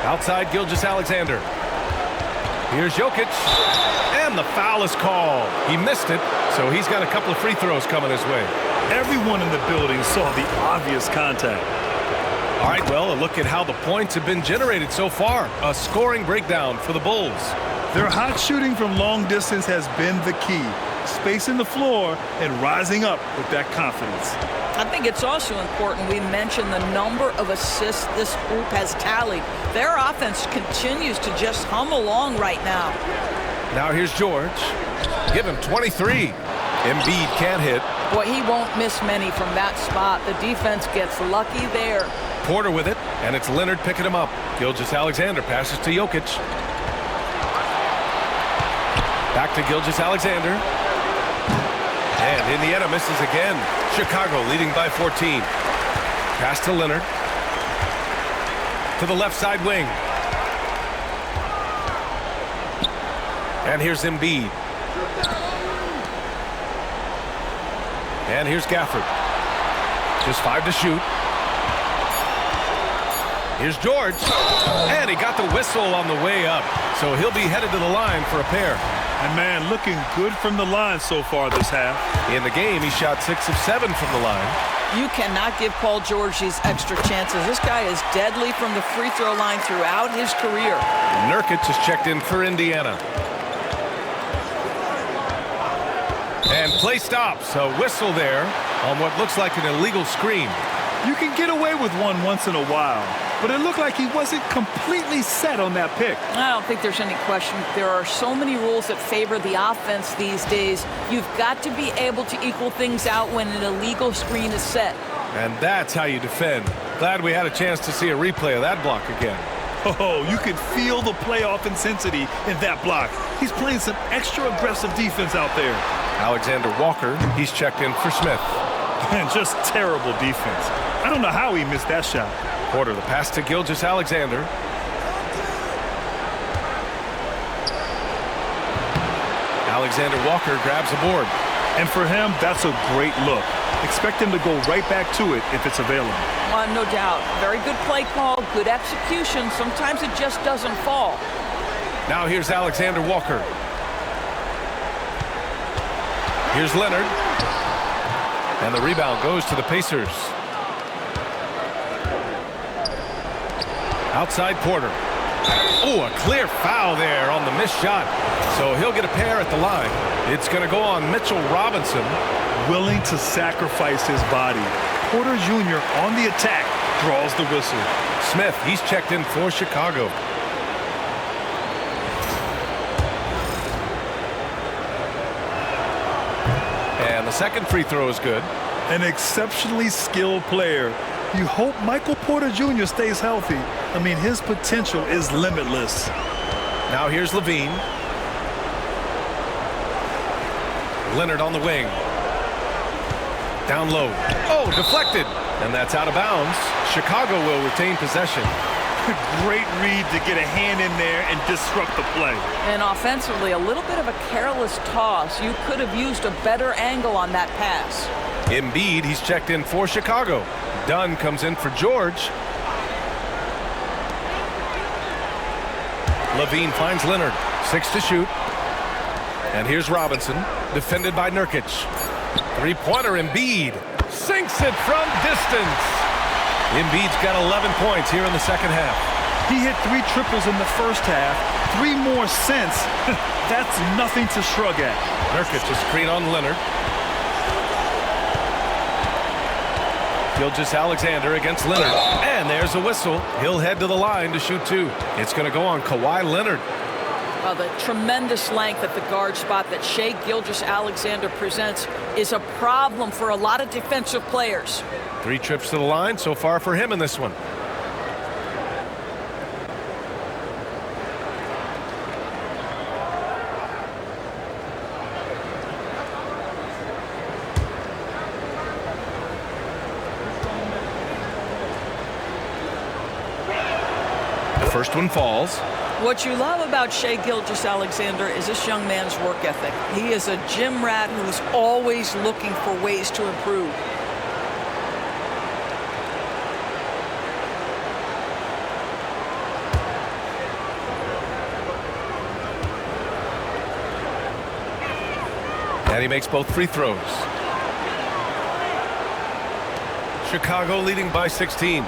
Outside Gilgeous-Alexander. Here's Jokic. And the foul is called. He missed it, so he's got a couple of free throws coming his way. Everyone in the building saw the obvious contact. All right, well, a look at how the points have been generated so far. A scoring breakdown for the Bulls. Their hot shooting from long distance has been the key. Spacing the floor and rising up with that confidence. I think it's also important we mention the number of assists this group has tallied. Their offense continues to just hum along right now. Now here's George. Give him 23. Embiid can't hit. Boy, he won't miss many from that spot. The defense gets lucky there. Porter with it, and it's Leonard picking him up. Gilgeous-Alexander passes to Jokic. Back to Gilgeous-Alexander. And Indiana misses again. Chicago leading by 14. Pass to Leonard. To the left side wing. And here's Embiid. And here's Gafford. Just 5 to shoot. Here's George. And he got the whistle on the way up. So he'll be headed to the line for a pair. And man, looking good from the line so far this half. In the game, he shot 6 of 7 from the line. You cannot give Paul George these extra chances. This guy is deadly from the free throw line throughout his career. Nurkic has checked in for Indiana. And play stops. A whistle there on what looks like an illegal screen. You can get away with one once in a while, but it looked like he wasn't completely set on that pick. I don't think there's any question. There are so many rules that favor the offense these days. You've got to be able to equal things out when an illegal screen is set. And that's how you defend. Glad we had a chance to see a replay of that block again. Oh, you could feel the playoff intensity in that block. He's playing some extra aggressive defense out there. Alexander Walker, he's checked in for Smith. And just terrible defense. I don't know how he missed that shot. Porter, the pass to Gilgeous-Alexander. Alexander Walker grabs the board. And for him, that's a great look. Expect him to go right back to it if it's available. No doubt. Very good play call, good execution. Sometimes it just doesn't fall. Now here's Alexander Walker. Here's Leonard. And the rebound goes to the Pacers. Outside Porter. Oh, a clear foul there on the missed shot. So he'll get a pair at the line. It's going to go on Mitchell Robinson. Willing to sacrifice his body. Porter Jr. on the attack draws the whistle. Smith, he's checked in for Chicago. And the second free throw is good. An exceptionally skilled player. You hope Michael Porter Jr. stays healthy. I mean, his potential is limitless. Now here's Levine. Leonard on the wing. Down low. Oh, deflected. And that's out of bounds. Chicago will retain possession. Great read to get a hand in there and disrupt the play. And offensively, a little bit of a careless toss. You could have used a better angle on that pass. Embiid, he's checked in for Chicago. Dunn comes in for George. Levine finds Leonard. 6 to shoot. And here's Robinson, defended by Nurkic. Three-pointer, Embiid sinks it from distance. Embiid's got 11 points here in the second half. He hit 3 triples in the first half, 3 more since. That's nothing to shrug at. Nurkic a screen on Leonard. Gilgeous-Alexander against Leonard. And there's a whistle. He'll head to the line to shoot 2. It's going to go on Kawhi Leonard. Well, the tremendous length at the guard spot that Shai Gilgeous-Alexander presents is a problem for a lot of defensive players. 3 trips to the line so far for him in this one. The first one falls. What you love about Shai Gilgeous-Alexander is this young man's work ethic. He is a gym rat who is always looking for ways to improve. And he makes both free throws. Chicago leading by 16.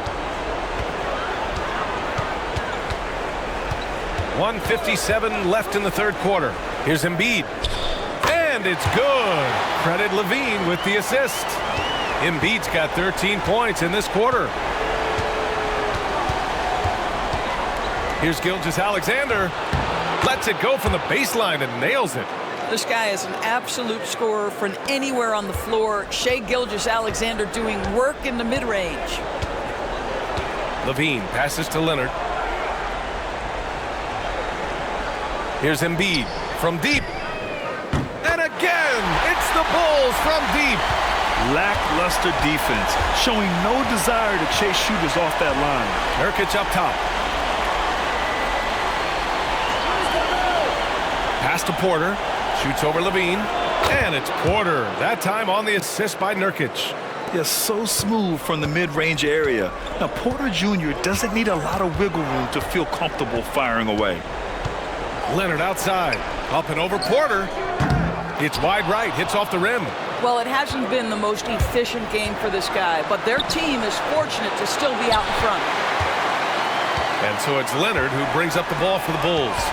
1:57 left in the third quarter. Here's Embiid. And it's good. Credit Levine with the assist. Embiid's got 13 points in this quarter. Here's Gilgeous-Alexander. Lets it go from the baseline and nails it. This guy is an absolute scorer from anywhere on the floor. Shai Gilgeous-Alexander doing work in the mid-range. Levine passes to Leonard. Here's Embiid from deep. And again, it's the Bulls from deep. Lackluster defense, showing no desire to chase shooters off that line. Nurkic up top. Pass to Porter. Shoots over Levine. And it's Porter. That time on the assist by Nurkic. Yes, so smooth from the mid-range area. Now, Porter Jr. doesn't need a lot of wiggle room to feel comfortable firing away. Leonard outside. Up and over Porter. It's wide right. Hits off the rim. Well, it hasn't been the most efficient game for this guy, but their team is fortunate to still be out in front. And so it's Leonard who brings up the ball for the Bulls.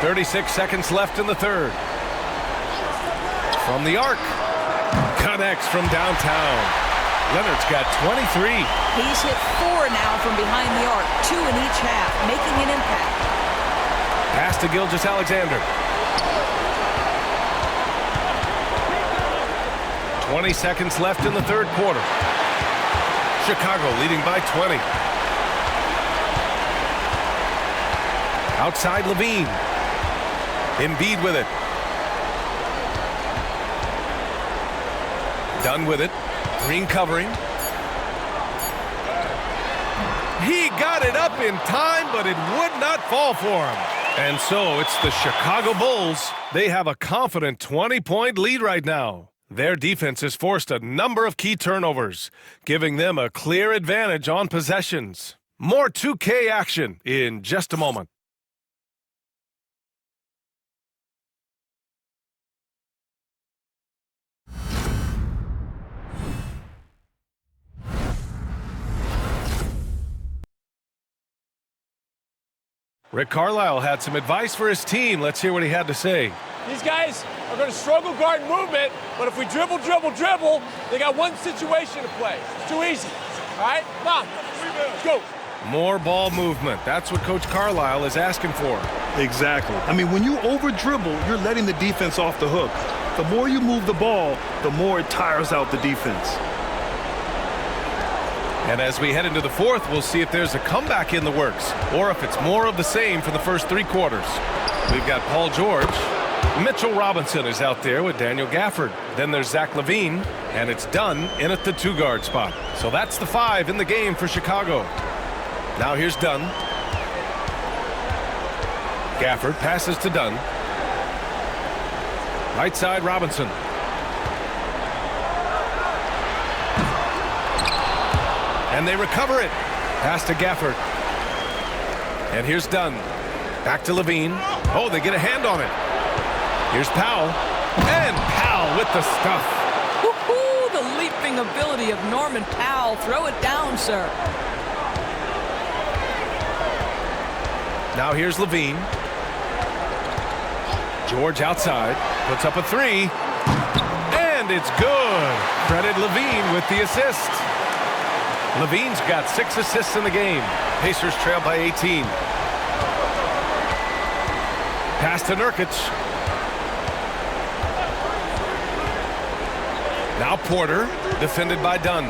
36 seconds left in the third. From the arc. Connects from downtown. Leonard's got 23. He's hit 4 now from behind the arc, 2 in each half, making an impact. Pass to Gilgeous-Alexander. 20 seconds left in the third quarter. Chicago leading by 20. Outside Levine. Embiid with it. Dunn with it. Green covering. He got it up in time, but it would not fall for him. And so it's the Chicago Bulls. They have a confident 20-point lead right now. Their defense has forced a number of key turnovers, giving them a clear advantage on possessions. More 2K action in just a moment. Rick Carlisle had some advice for his team. Let's hear what he had to say. These guys are going to struggle guard movement, but if we dribble, they got one situation to play. It's too easy. All right? Come on. Let's go. More ball movement. That's what Coach Carlisle is asking for. Exactly. I mean, when you over-dribble, you're letting the defense off the hook. The more you move the ball, the more it tires out the defense. And as we head into the fourth, we'll see if there's a comeback in the works or if it's more of the same for the first 3 quarters. We've got Paul George. Mitchell Robinson is out there with Daniel Gafford. Then there's Zach LaVine, and it's Dunn in at the 2-guard spot. So that's the 5 in the game for Chicago. Now here's Dunn. Gafford passes to Dunn. Right side, Robinson. And they recover it. Pass to Gafford. And here's Dunn. Back to LaVine. Oh, they get a hand on it. Here's Powell. And Powell with the stuff. Woo-hoo, the leaping ability of Norman Powell. Throw it down, sir. Now here's LaVine. George outside. Puts up a 3. And it's good. Credit LaVine with the assist. LaVine's got 6 assists in the game. Pacers trail by 18. Pass to Nurkic. Now Porter, defended by Dunn.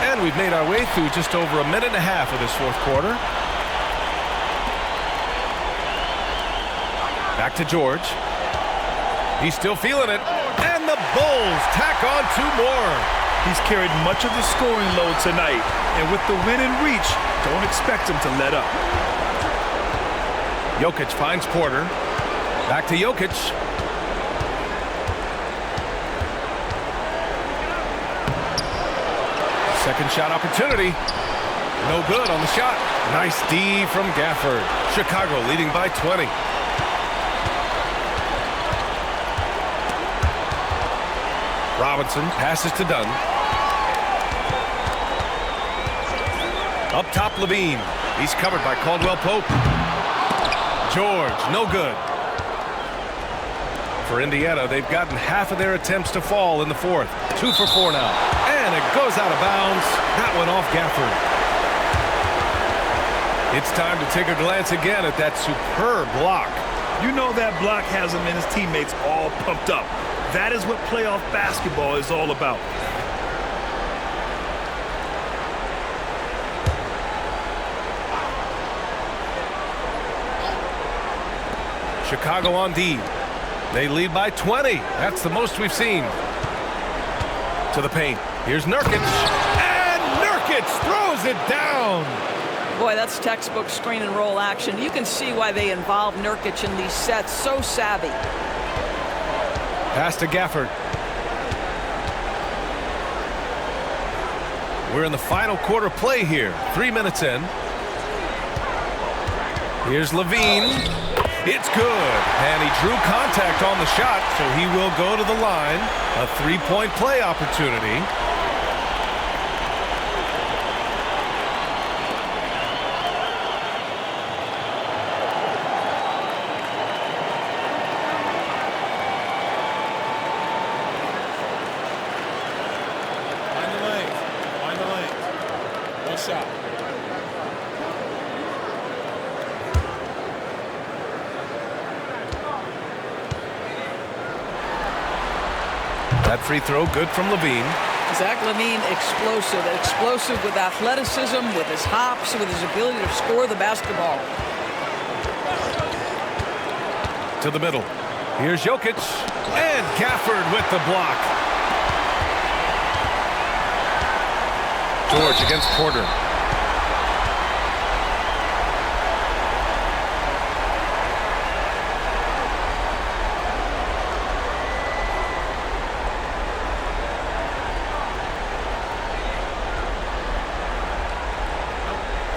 And we've made our way through just over 1.5 minutes of this fourth quarter. Back to George. He's still feeling it. And the Bulls tack on 2 more. He's carried much of the scoring load tonight. And with the win in reach, don't expect him to let up. Jokic finds Porter. Back to Jokic. Second shot opportunity. No good on the shot. Nice D from Gafford. Chicago leading by 20. Robinson passes to Dunn. Up top, LaVine. He's covered by Caldwell Pope. George, no good. For Indiana, they've gotten half of their attempts to fall in the fourth. 2 for 4 now. And it goes out of bounds. That one off Gafford. It's time to take a glance again at that superb block. You know that block has him and his teammates all pumped up. That is what playoff basketball is all about. Chicago on D. They lead by 20. That's the most we've seen. To the paint. Here's Nurkic. And Nurkic throws it down. Boy, that's textbook screen and roll action. You can see why they involve Nurkic in these sets. So savvy. Pass to Gafford. We're in the final quarter play here. 3 minutes in. Here's LaVine. It's good. And he drew contact on the shot, so he will go to the line. A 3-point play opportunity. That free throw good from LaVine. Zach LaVine, explosive with athleticism, with his hops, with his ability to score the basketball. To the middle. Here's Jokic. And Gafford with the block. George against Porter.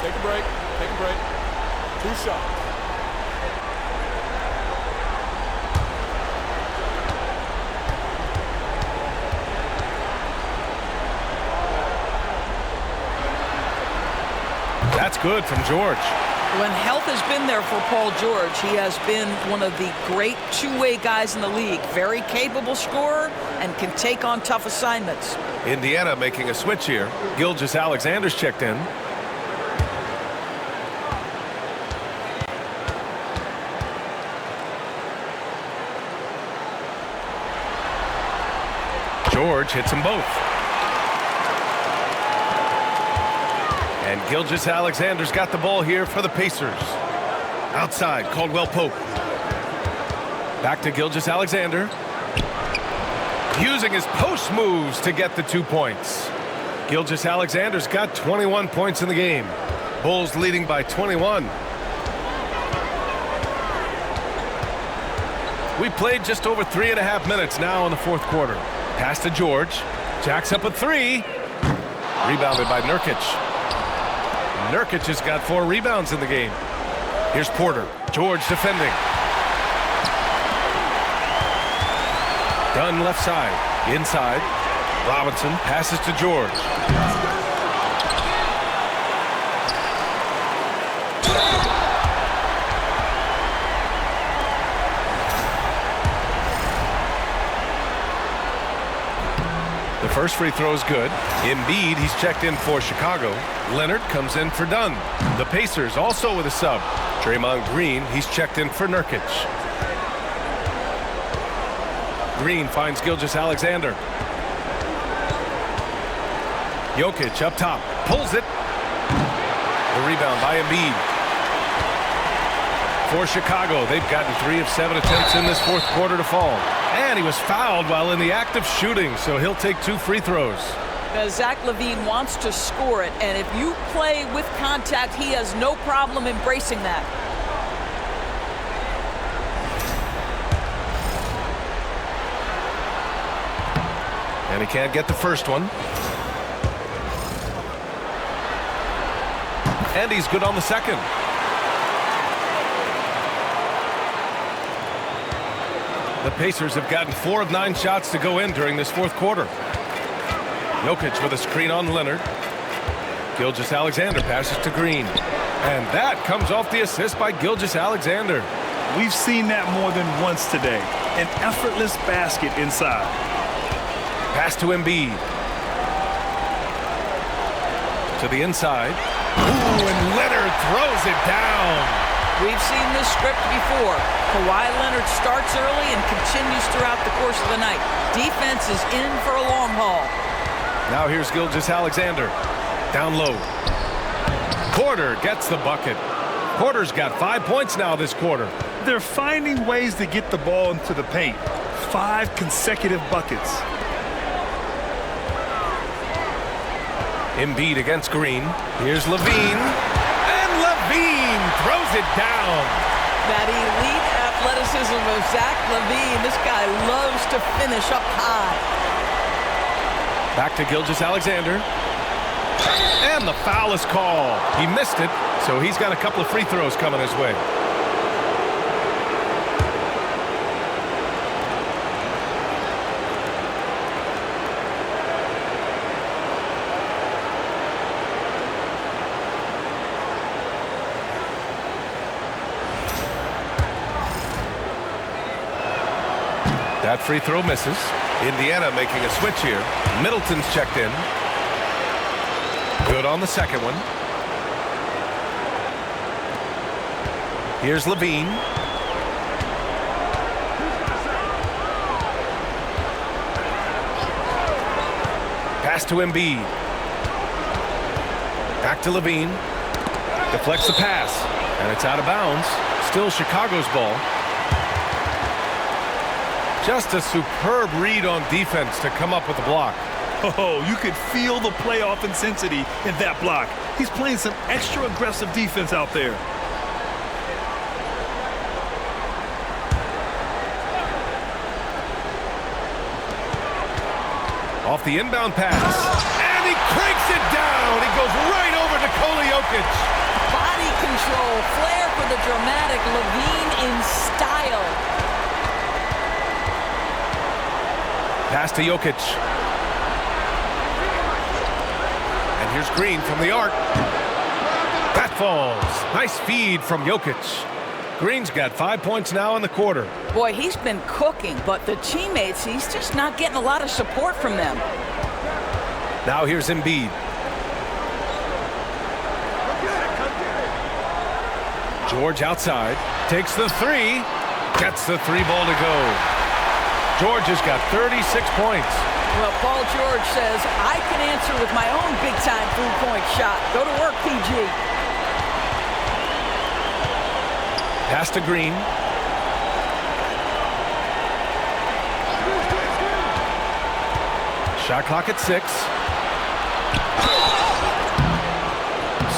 Take a break. Take a break. 2 shots. That's good from George. When health has been there for Paul George, he has been one of the great two-way guys in the league. Very capable scorer and can take on tough assignments. Indiana making a switch here. Gilgeous-Alexander's checked in. George hits them both. And Gilgeous-Alexander's got the ball here for the Pacers. Outside, Caldwell Pope. Back to Gilgeous-Alexander. Using his post moves to get the 2 points. Gilgeous-Alexander's got 21 points in the game. Bulls leading by 21. We played just over 3.5 minutes now in the fourth quarter. Pass to George. Jacks up a 3. Rebounded by Nurkic. Nurkic has got 4 rebounds in the game. Here's Porter. George defending. Dunn left side. Inside. Robinson passes to George. The first free throw is good. Embiid, he's checked in for Chicago. Leonard comes in for Dunn. The Pacers also with a sub. Draymond Green, he's checked in for Nurkic. Green finds Gilgeous-Alexander. Jokic up top, pulls it. The rebound by Embiid. For Chicago, they've gotten 3 of 7 attempts in this fourth quarter to fall. And he was fouled while in the act of shooting, so he'll take 2 free throws. Zach LaVine wants to score it, and if you play with contact, he has no problem embracing that. And he can't get the first one. And he's good on the second. The Pacers have gotten 4 of 9 shots to go in during this fourth quarter. Jokic with a screen on Leonard. Gilgeous-Alexander passes to Green. And that comes off the assist by Gilgeous-Alexander. We've seen that more than once today. An effortless basket inside. Pass to Embiid. To the inside. Ooh, and Leonard throws it down. We've seen this script before. Kawhi Leonard starts early and continues throughout the course of the night. Defense is in for a long haul. Now here's Gilgeous-Alexander. Down low. Porter gets the bucket. Porter's got 5 points now this quarter. They're finding ways to get the ball into the paint. 5 consecutive buckets. Embiid against Green. Here's LaVine. And LaVine throws it down. That elite athleticism of Zach LaVine. This guy loves to finish up high. Back to Gilgeous-Alexander. And the foul is called. He missed it, so he's got a couple of free throws coming his way. That free throw misses. Indiana making a switch here. Middleton's checked in. Good on the second one. Here's LaVine. Pass to Embiid. Back to LaVine. Deflects the pass. And it's out of bounds. Still Chicago's ball. Just a superb read on defense to come up with the block. Oh, you could feel the playoff intensity in that block. He's playing some extra aggressive defense out there. Off the inbound pass. And he cranks it down. He goes right over Nikola Jokic. Body control, flair for the dramatic. LaVine in style. Pass to Jokic. And here's Green from the arc. That falls. Nice feed from Jokic. Green's got 5 points now in the quarter. Boy, he's been cooking, but the teammates, he's just not getting a lot of support from them. Now here's Embiid. George outside. Takes the three. Gets the three ball to go. George has got 36 points. Well, Paul George says, I can answer with my own big-time three-point shot. Go to work, PG. Pass to Green. Shot clock at 6.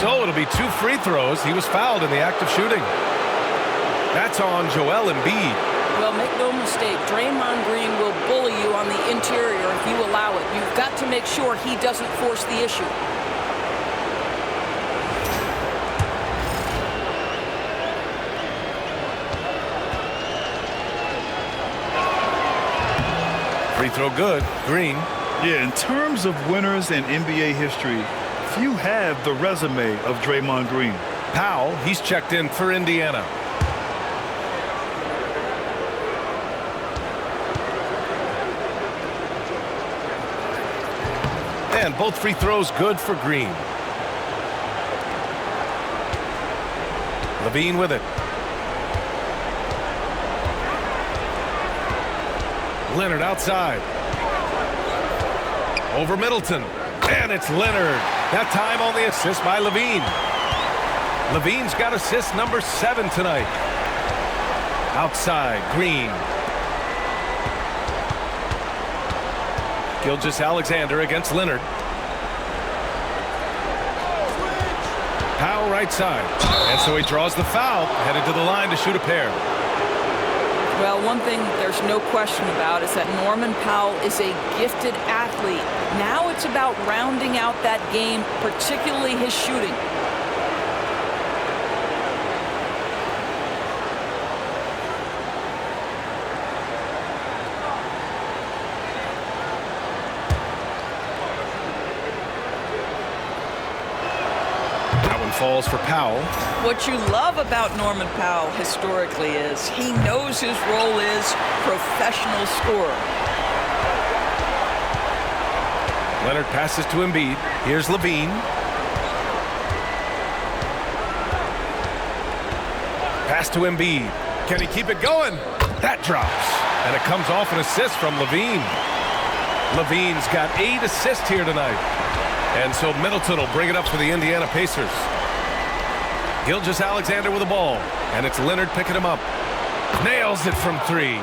So it'll be 2 free throws. He was fouled in the act of shooting. That's on Joel Embiid. Well, make no mistake, Draymond Green will bully you on the interior if you allow it. You've got to make sure he doesn't force the issue. Free throw good. Green. Yeah, in terms of winners in NBA history, few have the resume of Draymond Green. Powell, he's checked in for Indiana. And both free throws good for Green. LaVine with it. Leonard outside. Over Middleton. And it's Leonard. That time on the assist by LaVine. LaVine's got assist number 7 tonight. Outside, Green. Gilgeous-Alexander against Leonard. Powell right side. And so he draws the foul, headed to the line to shoot a pair. Well, one thing there's no question about is that Norman Powell is a gifted athlete. Now it's about rounding out that game, particularly his shooting. Falls for Powell. What you love about Norman Powell historically is he knows his role is professional scorer. Leonard passes to Embiid. Here's LaVine. Pass to Embiid. Can he keep it going? That drops. And it comes off an assist from LaVine. LaVine's got 8 assists here tonight. And so Middleton will bring it up for the Indiana Pacers. Gilgeous-Alexander with the ball, and it's Leonard picking him up. Nails it from 3.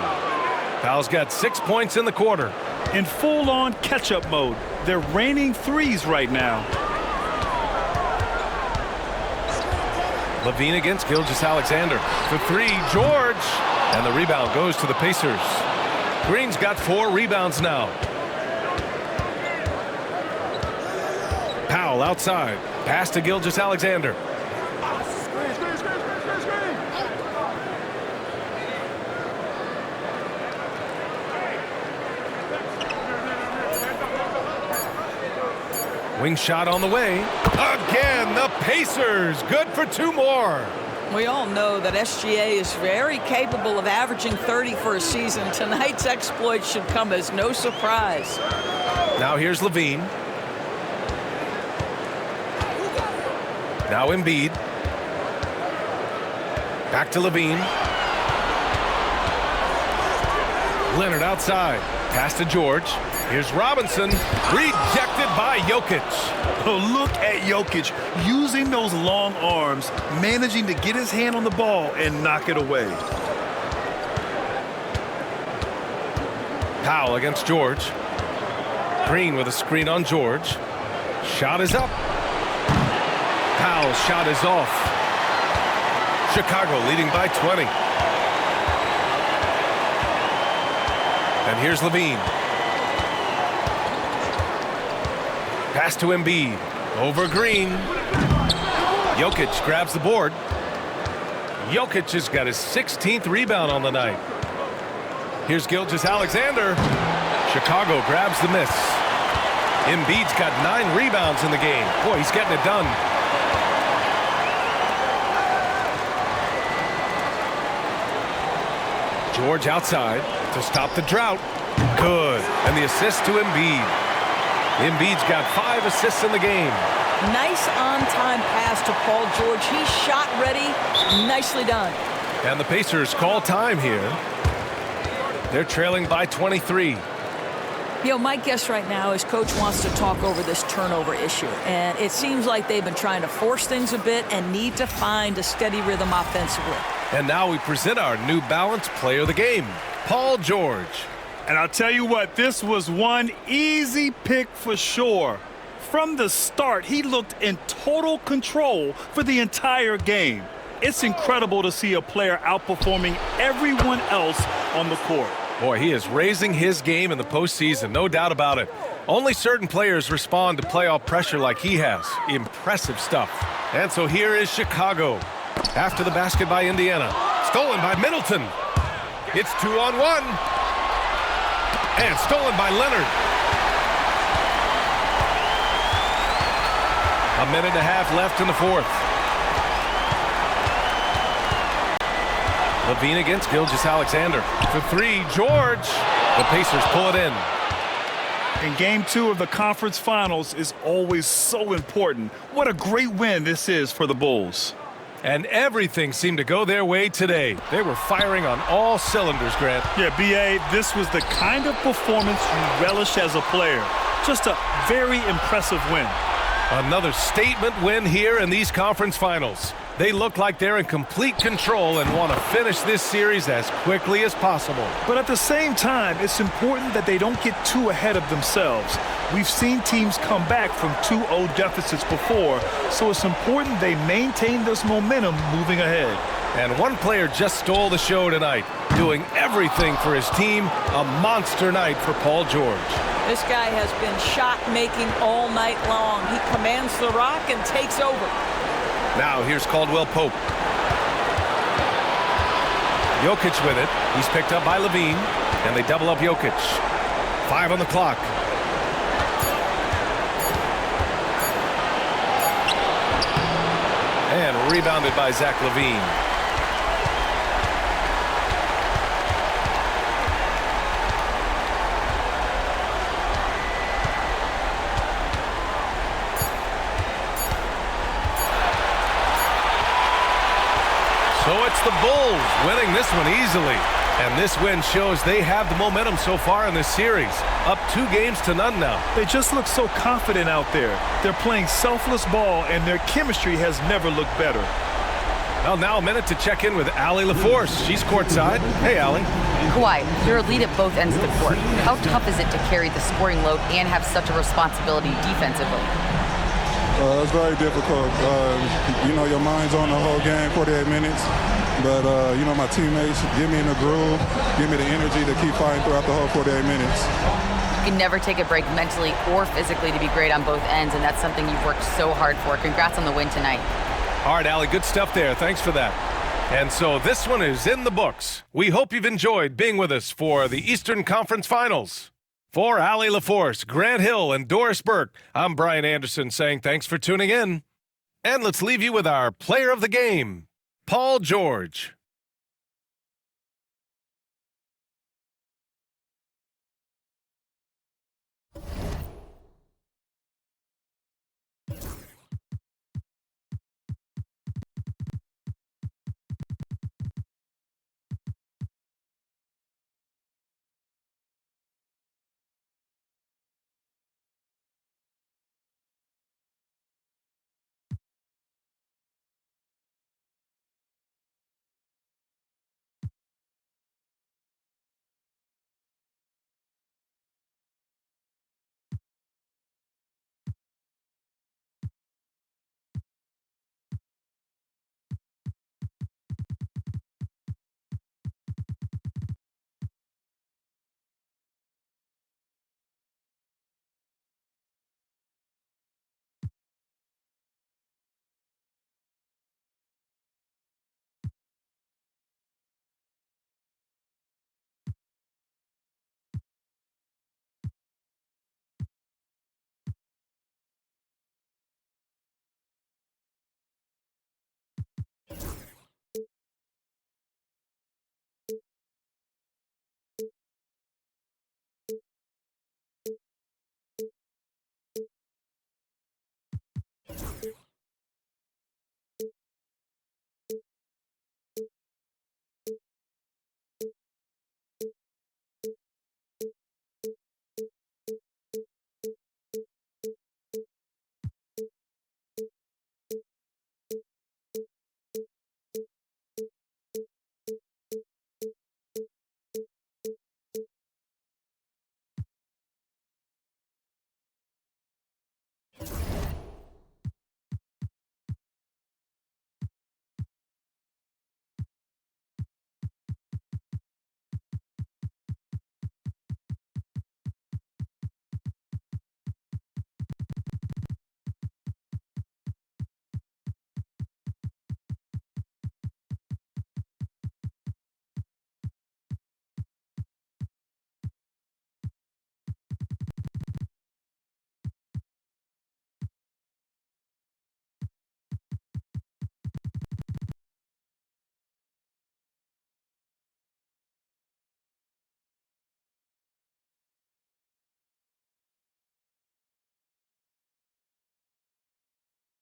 Powell's got 6 points in the quarter. In full-on catch-up mode, they're raining threes right now. LaVine against Gilgeous-Alexander. For 3, George. And the rebound goes to the Pacers. Green's got 4 rebounds now. Powell outside. Pass to Gilgeous-Alexander. Wing shot on the way. Again, the Pacers. Good for 2 more. We all know that SGA is very capable of averaging 30 for a season. Tonight's exploit should come as no surprise. Now here's LaVine. Now Embiid. Back to LaVine. Leonard outside. Pass to George. Here's Robinson. Rejected by Jokic. Oh, look at Jokic using those long arms, managing to get his hand on the ball and knock it away. Powell against George. Green with a screen on George. Shot is up. Powell's shot is off. Chicago leading by 20. And here's Levine. Pass to Embiid. Over Green. Jokic grabs the board. Jokic has got his 16th rebound on the night. Here's Gilgeous-Alexander. Chicago grabs the miss. Embiid's got 9 rebounds in the game. Boy, he's getting it done. George outside to stop the drought. Good. And the assist to Embiid. Embiid's got 5 assists in the game. Nice on-time pass to Paul George. He's shot ready. Nicely done. And the Pacers call time here. They're trailing by 23. You know, my guess right now is Coach wants to talk over this turnover issue. And it seems like they've been trying to force things a bit and need to find a steady rhythm offensively. And now we present our New Balance Player of the Game, Paul George. And I'll tell you what, this was one easy pick for sure. From the start, he looked in total control for the entire game. It's incredible to see a player outperforming everyone else on the court. Boy, he is raising his game in the postseason, no doubt about it. Only certain players respond to playoff pressure like he has. Impressive stuff. And so here is Chicago. After the basket by Indiana. Stolen by Middleton. It's 2-on-1. And stolen by Leonard. A minute and a half left in the fourth. Levine against Gilgeous-Alexander. For 3, George. The Pacers pull it in. And Game 2 of the conference finals is always so important. What a great win this is for the Bulls. And everything seemed to go their way today. They were firing on all cylinders, Grant. Yeah, B.A., this was the kind of performance you relish as a player. Just a very impressive win. Another statement win here in these conference finals. They look like they're in complete control and want to finish this series as quickly as possible. But at the same time, it's important that they don't get too ahead of themselves. We've seen teams come back from 2-0 deficits before, so it's important they maintain this momentum moving ahead. And one player just stole the show tonight, doing everything for his team. A monster night for Paul George. This guy has been shot-making all night long. He commands the rock and takes over. Now here's Caldwell Pope. Jokic with it. He's picked up by Levine, and they double up Jokic. 5 on the clock. And rebounded by Zach Levine. So it's the Bulls winning this one easily. And this win shows they have the momentum so far in this series. Up 2 games to none now. They just look so confident out there. They're playing selfless ball, and their chemistry has never looked better. Well, now a minute to check in with Allie LaForce. She's courtside. Hey, Allie. Kawhi, you're a lead at both ends of the court. How tough is it to carry the scoring load and have such a responsibility defensively? It's very difficult. You know, your mind's on the whole game, 48 minutes. But, you know, my teammates get me in the groove, give me the energy to keep fighting throughout the whole 48 minutes. You can never take a break mentally or physically to be great on both ends, and that's something you've worked so hard for. Congrats on the win tonight. All right, Allie, good stuff there. Thanks for that. And so this one is in the books. We hope you've enjoyed being with us for the Eastern Conference Finals. For Allie LaForce, Grant Hill, and Doris Burke, I'm Brian Anderson saying thanks for tuning in. And let's leave you with our player of the game, Paul George.